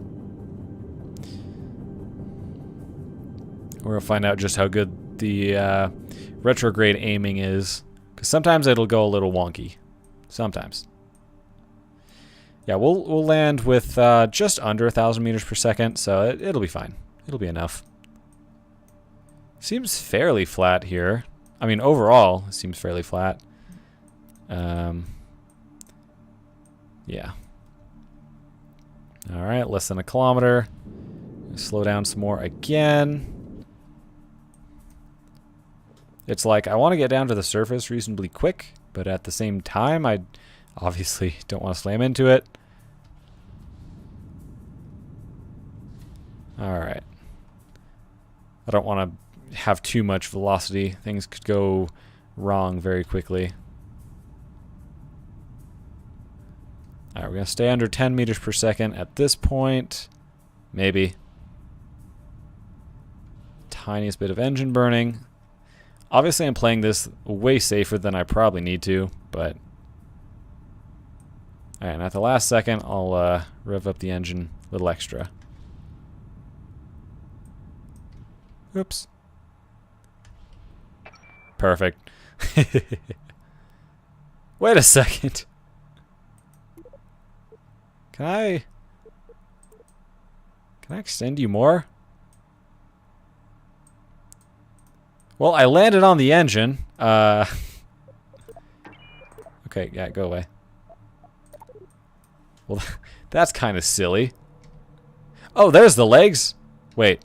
We're gonna find out just how good the retrograde aiming is. Because sometimes it'll go a little wonky. Sometimes. Yeah, we'll land with just under 1,000 meters per second, so it'll be fine. It'll be enough. Seems fairly flat here. I mean, overall, it seems fairly flat. Yeah. Alright, less than a kilometer. Slow down some more again. It's like, I want to get down to the surface reasonably quick, but at the same time, I obviously don't want to slam into it. Alright. I don't want to have too much velocity. Things could go wrong very quickly. Alright, we're going to stay under 10 meters per second at this point. Maybe. Tiniest bit of engine burning. Obviously, I'm playing this way safer than I probably need to, but... Alright, and at the last second, I'll rev up the engine a little extra. Oops. Perfect. Wait a second. Can I extend you more? Well, I landed on the engine. Okay, yeah, go away. Well, that's kind of silly. Oh, there's the legs. Wait.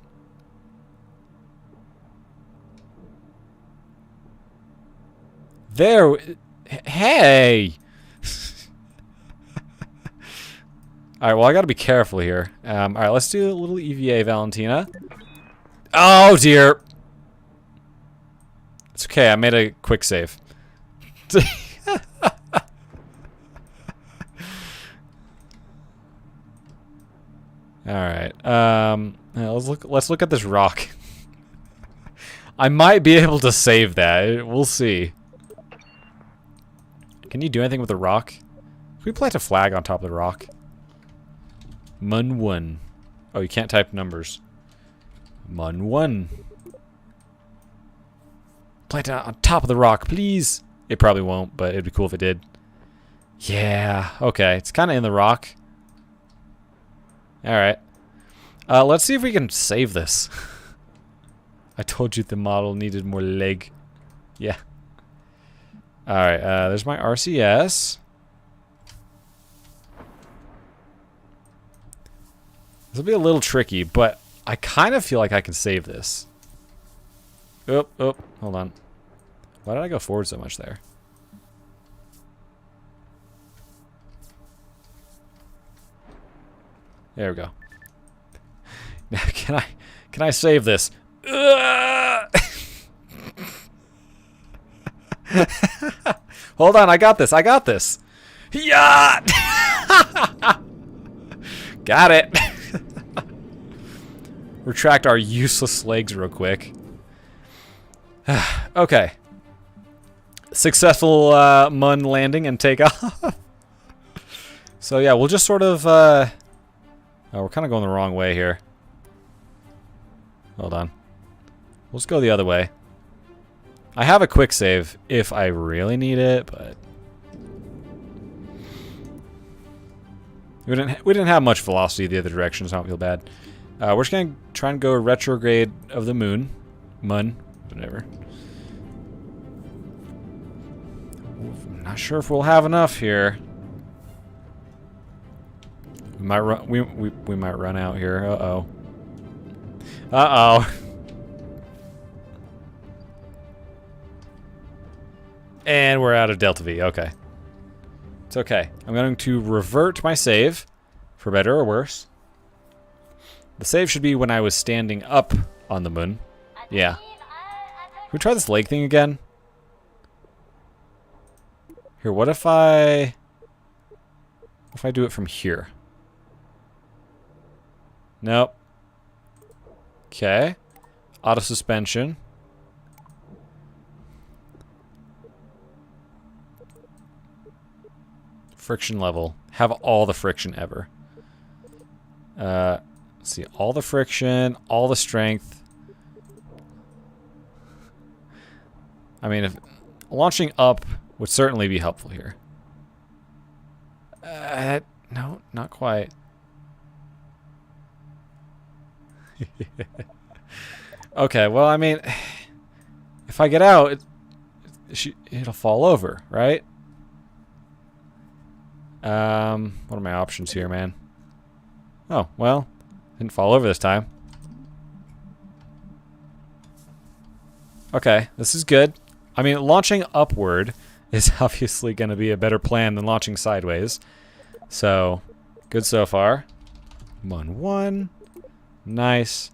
There. Hey. Alright, well, I gotta be careful here. Alright, let's do a little EVA, Valentina. Oh, dear. It's okay, I made a quick save. Alright, let's look at this rock. I might be able to save that. We'll see. Can you do anything with the rock? Can we plant a flag on top of the rock? Mun 1. Oh, you can't type numbers. Mun 1. Plant it on top of the rock, please. It probably won't, but it'd be cool if it did. Yeah, okay. It's kind of in the rock. Alright. Let's see if we can save this. I told you the model needed more leg. Yeah. Alright, there's my RCS. This will be a little tricky, but I kind of feel like I can save this. Oh, hold on. Why did I go forward so much there? There we go. Now, can I save this? Hold on, I got this. Yeah! Got it. Retract our useless legs real quick. Okay. Successful Mun landing and takeoff. So yeah, we'll just sort of oh, we're kind of going the wrong way here. Hold on. Let's go the other way. I have a quick save if I really need it, but we didn't have much velocity the other direction, so I don't feel bad. We're just gonna try and go retrograde of the Mun, whatever. I'm not sure if we'll have enough here. We might run. We might run out here. Uh oh. And we're out of Delta V. Okay. It's okay. I'm going to revert my save, for better or worse. The save should be when I was standing up on the Mun. Yeah. Can we try this leg thing again? Here, what if I do it from here? Nope. Okay. Auto suspension. Friction level. Have all the friction ever. Let's see. All the friction, all the strength. I mean, if launching up would certainly be helpful here. No, not quite. Okay, well, I mean, if I get out, it'll fall over, right? What are my options here, man? Oh, well, didn't fall over this time. Okay, this is good. I mean, launching upward is obviously going to be a better plan than launching sideways. So, good so far. Mun 1. Nice.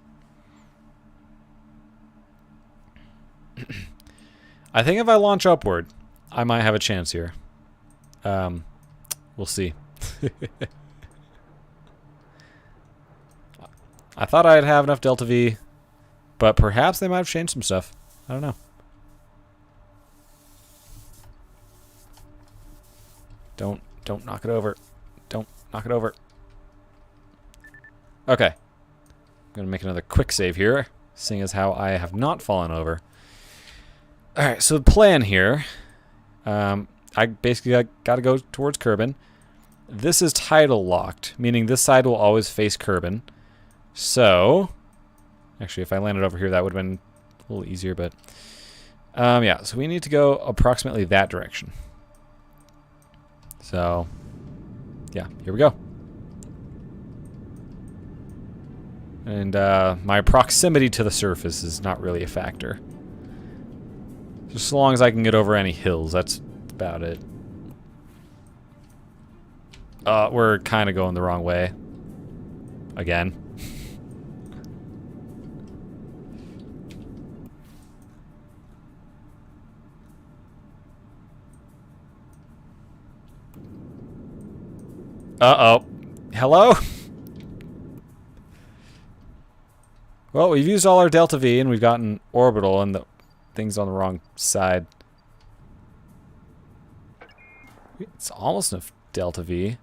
I think if I launch upward, I might have a chance here. We'll see. I thought I'd have enough Delta V, but perhaps they might have changed some stuff. I don't know. Don't knock it over. Don't knock it over. Okay. I'm gonna make another quick save here, seeing as how I have not fallen over. Alright, so the plan here, I basically got to go towards Kerbin. This is tidal locked, meaning this side will always face Kerbin. So, actually, if I landed over here, that would have been a little easier, but yeah, so we need to go approximately that direction. So, yeah, here we go. And my proximity to the surface is not really a factor. Just as long as I can get over any hills, that's about it. We're kind of going the wrong way. Again. Uh-oh. Hello? Well, we've used all our delta V and we've gotten orbital and the thing's on the wrong side. It's almost enough delta V.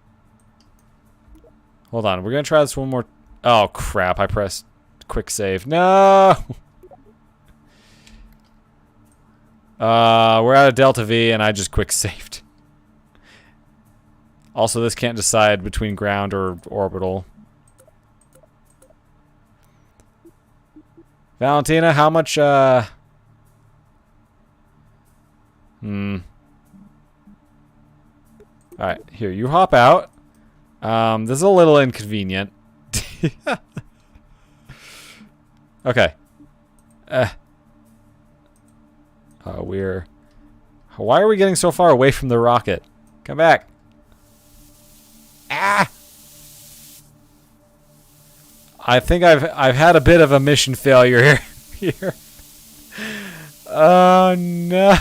Hold on, we're gonna try this one more. Oh crap, I pressed quick save. No! We're out of delta V and I just quick saved. Also, this can't decide between ground or orbital. Valentina, how much, Alright, here, you hop out. This is a little inconvenient. Okay. Why are we getting so far away from the rocket? Come back. Ah! I think I've had a bit of a mission failure here. Oh no.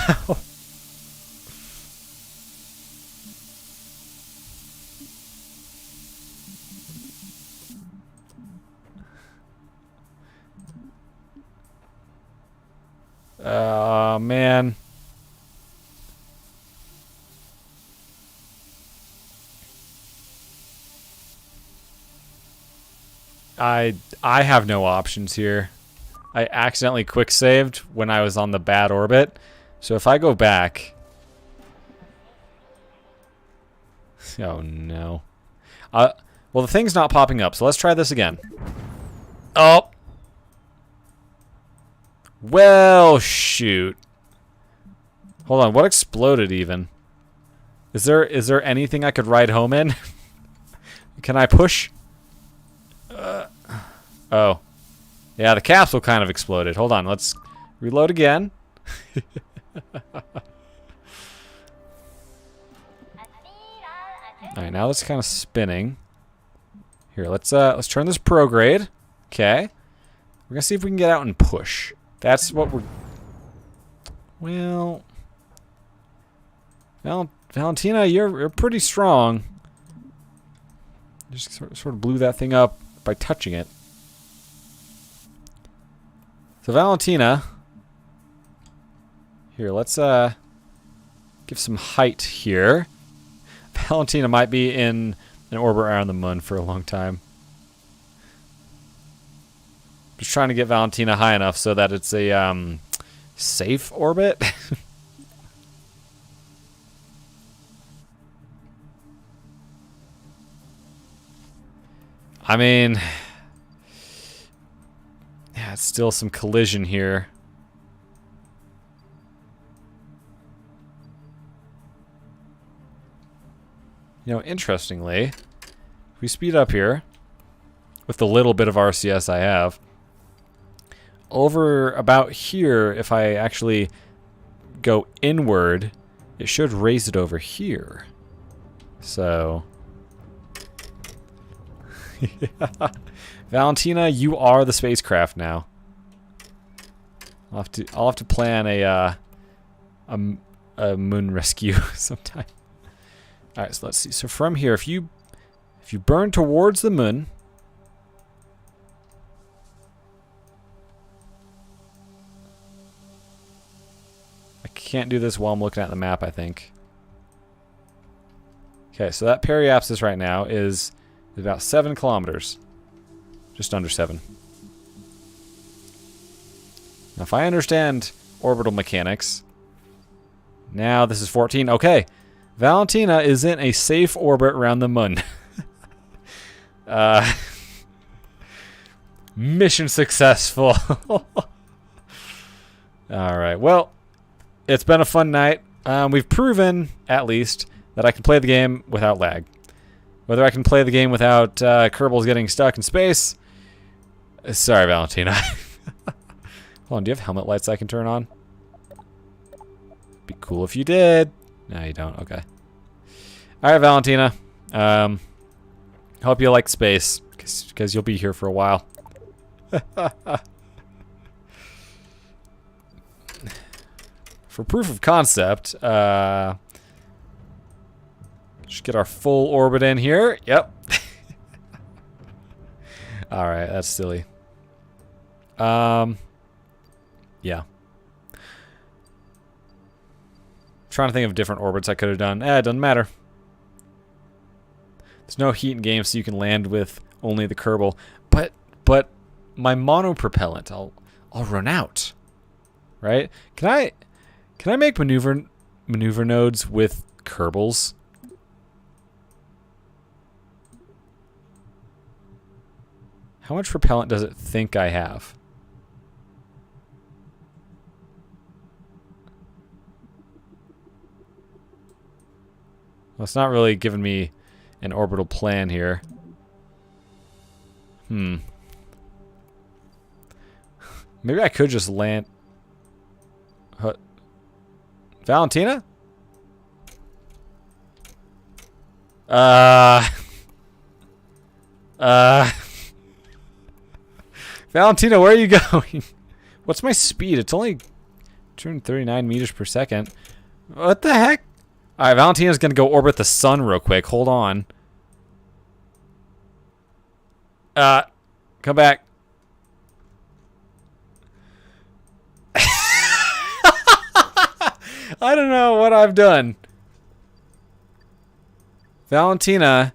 Oh man. I have no options here. I accidentally quick saved when I was on the bad orbit. So if I go back... Oh no. Well, the thing's not popping up, so let's try this again. Oh! Well, shoot. Hold on, what exploded even? Is there anything I could ride home in? Can I push? Oh. Yeah, the capsule kind of exploded. Hold on, let's reload again. Alright, now it's kind of spinning. Here, let's turn this prograde. Okay. We're gonna see if we can get out and push. That's what we're... Well... Valentina, you're pretty strong. Just sort of blew that thing up by touching it. So Valentina, here, let's give some height here. Valentina might be in an orbit around the moon for a long time. Just trying to get Valentina high enough so that it's a safe orbit. I mean, yeah, it's still some collision here. You know, interestingly, if we speed up here, with the little bit of RCS I have, over about here, if I actually go inward, it should raise it over here. So... Valentina, you are the spacecraft now. I'll have to plan a moon rescue sometime. All right, so let's see. So from here, if you burn towards the moon, I can't do this while I'm looking at the map, I think. Okay, so that periapsis right now is about 7 kilometers. Just under 7. Now, if I understand orbital mechanics, now this is 14. Okay, Valentina is in a safe orbit around the moon. Mission successful. Alright, well, it's been a fun night. We've proven, at least, that I can play the game without lag. Whether I can play the game without Kerbals getting stuck in space... Sorry, Valentina. Hold on, do you have helmet lights I can turn on? Be cool if you did. No, you don't. Okay. Alright, Valentina. Hope you like space, because you'll be here for a while. For proof of concept, just get our full orbit in here. Yep. Alright, that's silly. Yeah. Trying to think of different orbits I could have done. It doesn't matter. There's no heat in game, so you can land with only the Kerbal. But my monopropellant, I'll run out. Right? Can I make maneuver nodes with Kerbals? How much propellant does it think I have? Well, it's not really giving me an orbital plan here. Maybe I could just land... Valentina? Valentina, where are you going? What's my speed? It's only 239 meters per second. What the heck? Alright, Valentina's gonna go orbit the sun real quick. Hold on. Come back. I don't know what I've done. Valentina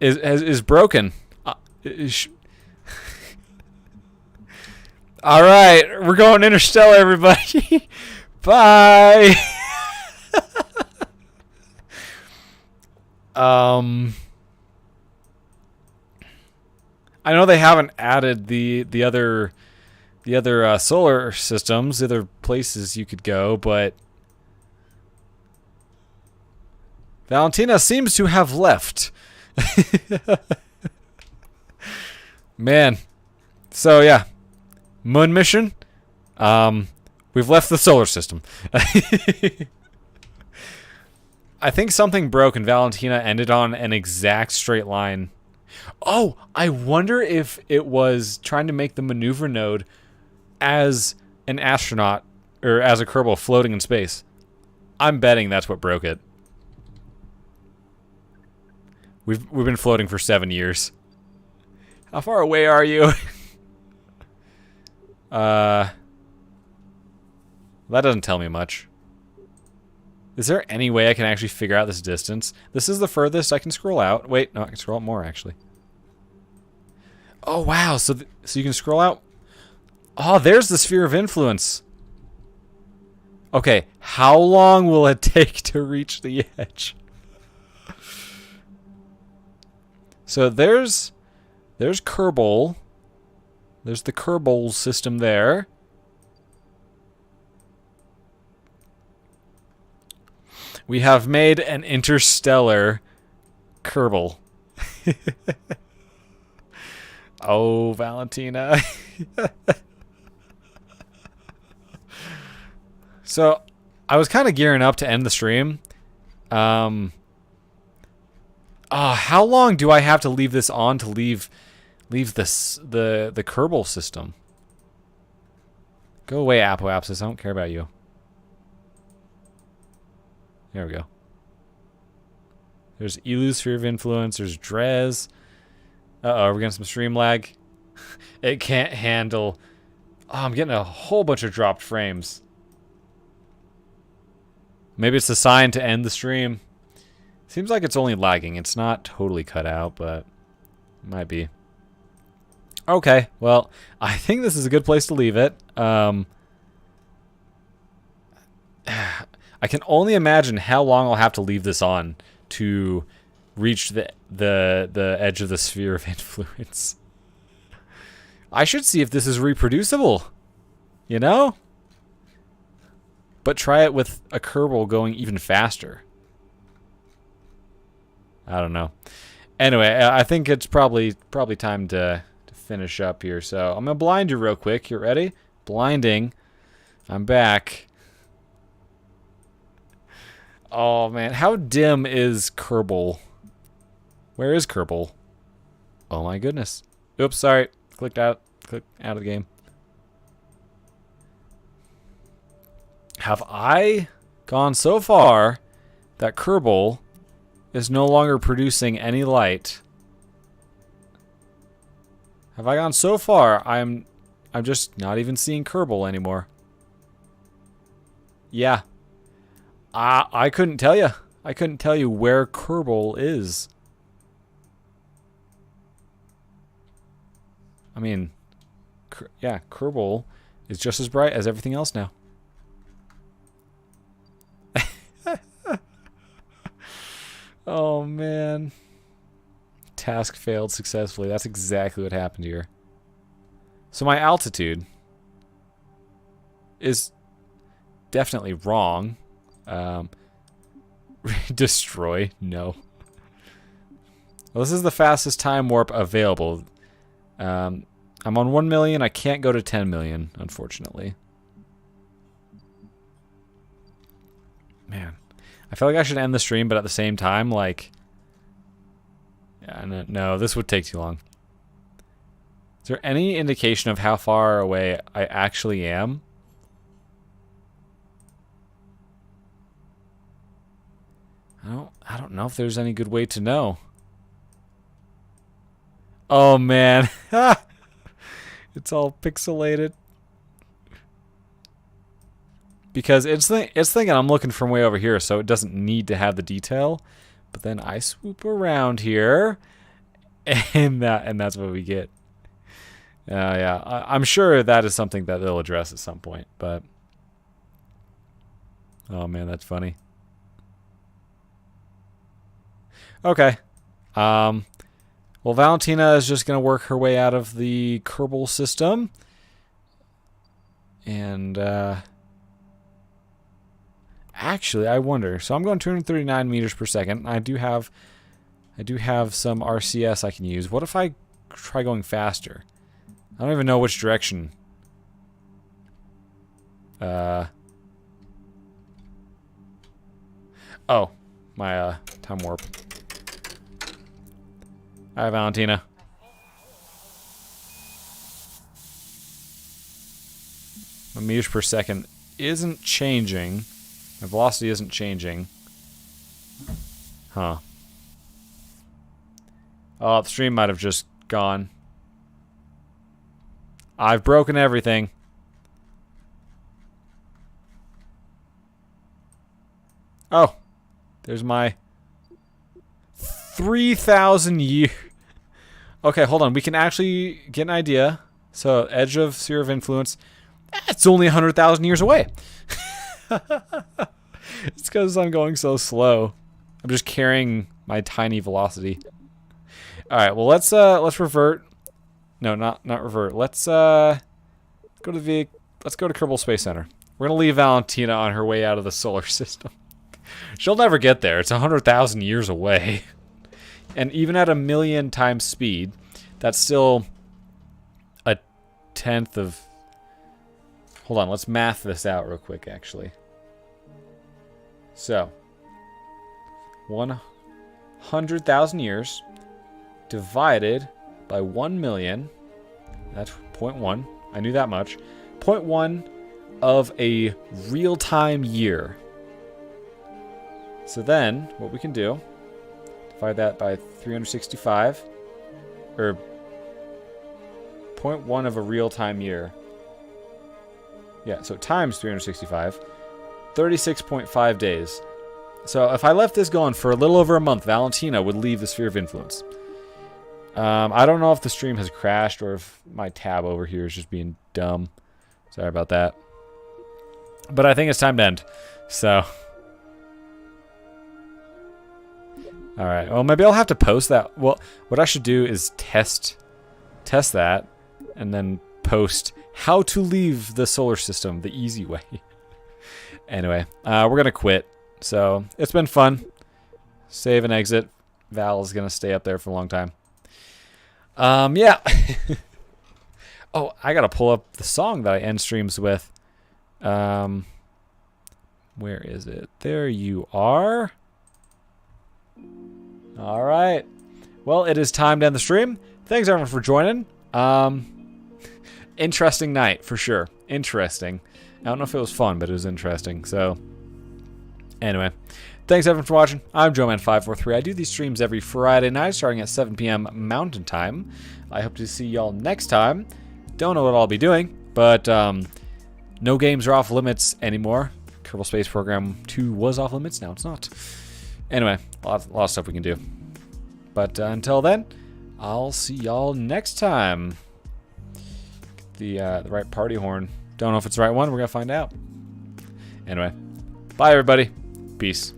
is broken. All right, we're going interstellar, everybody. Bye. I know they haven't added the other solar systems, the other places you could go, but Valentina seems to have left. Man. So yeah. Moon mission. We've left the solar system. I think something broke and Valentina ended on an exact straight line. Oh, I wonder if it was trying to make the maneuver node as an astronaut or as a Kerbal floating in space. I'm betting that's what broke it. We've been floating for 7 years. How far away are you? That doesn't tell me much. Is there any way I can actually figure out this distance? This is the furthest I can scroll out. Wait, no, I can scroll out more, actually. Oh, wow. So you can scroll out. Oh, there's the sphere of influence. Okay, how long will it take to reach the edge? So there's Kerbal. There's the Kerbal system there. We have made an interstellar Kerbal. Oh, Valentina. So, I was kind of gearing up to end the stream. How long do I have to leave this on to leave this the Kerbal system? Go away, Apoapsis. I don't care about you. There we go. There's Elu's Sphere of Influence. There's Drez. Uh-oh, we're getting some stream lag. It can't handle... Oh, I'm getting a whole bunch of dropped frames. Maybe it's a sign to end the stream. Seems like it's only lagging. It's not totally cut out, but it might be. Okay, well, I think this is a good place to leave it. I can only imagine how long I'll have to leave this on to reach the edge of the sphere of influence. I should see if this is reproducible, you know? But try it with a Kerbal going even faster. I don't know. Anyway, I think it's probably time to finish up here. So I'm gonna blind you real quick. You ready? Blinding. I'm back. Oh, man. How dim is Kerbal? Where is Kerbal? Oh, my goodness. Oops, sorry. Clicked out of the game. Have I gone so far that Kerbal is no longer producing any light? Have I gone so far I'm just not even seeing Kerbal anymore? Yeah. I couldn't tell you. I couldn't tell you where Kerbal is. I mean, yeah, Kerbal is just as bright as everything else now. Oh, man. Task failed successfully. That's exactly what happened here. So my altitude is definitely wrong. Destroy? No. Well, this is the fastest time warp available. I'm on 1 million. I can't go to 10 million, unfortunately. Man. I feel like I should end the stream, but at the same time, like... Yeah, no, this would take too long. Is there any indication of how far away I actually am? I don't know if there's any good way to know. Oh, man. It's all pixelated. Because it's thinking I'm looking from way over here, so it doesn't need to have the detail. But then I swoop around here, and that's what we get. Yeah, I'm sure that is something that they'll address at some point. But oh man, that's funny. Okay. Well, Valentina is just gonna work her way out of the Kerbal system, and actually, I wonder. So I'm going 239 meters per second. I do have some RCS I can use. What if I try going faster? I don't even know which direction. Oh, my time warp. Hi, Valentina. My meters per second isn't changing. My velocity isn't changing. Huh. Oh, the stream might have just gone. I've broken everything. Oh. There's my 3,000 year. Okay, hold on. We can actually get an idea. So, edge of sphere of influence. It's only 100,000 years away. It's because I'm going so slow. I'm just carrying my tiny velocity. All right. Well, let's revert. No, not revert. Let's go to Kerbal Space Center. We're gonna leave Valentina on her way out of the solar system. She'll never get there. It's 100,000 years away. And even at 1 million times speed, that's still a tenth of... Hold on, let's math this out real quick, actually. So, 100,000 years divided by 1 million. That's 0.1. I knew that much. 0.1 of a real-time year. So then, what we can do, divide that by 365, or 0.1 of a real-time year. Yeah, so times 365, 36.5 days. So if I left this going for a little over a month, Valentina would leave the sphere of influence. I don't know if the stream has crashed or if my tab over here is just being dumb. Sorry about that. But I think it's time to end. So... Alright, well maybe I'll have to post that. Well, what I should do is test that, and then post how to leave the solar system the easy way. Anyway, we're going to quit. So, it's been fun. Save and exit. Val is going to stay up there for a long time. Yeah. Oh, I got to pull up the song that I end streams with. Where is it? There you are. All right. Well, it is time to end the stream. Thanks everyone for joining. Interesting night for sure. Interesting. I don't know if it was fun, but it was interesting. So, anyway, thanks everyone for watching. I'm JoeMan543. I do these streams every Friday night, starting at 7 p.m. Mountain Time. I hope to see y'all next time. Don't know what I'll be doing, but no games are off limits anymore. Kerbal Space Program 2 was off limits. Now it's not. Anyway, a lot of stuff we can do. But until then, I'll see y'all next time. The right party horn. Don't know if it's the right one. We're going to find out. Anyway, bye everybody. Peace.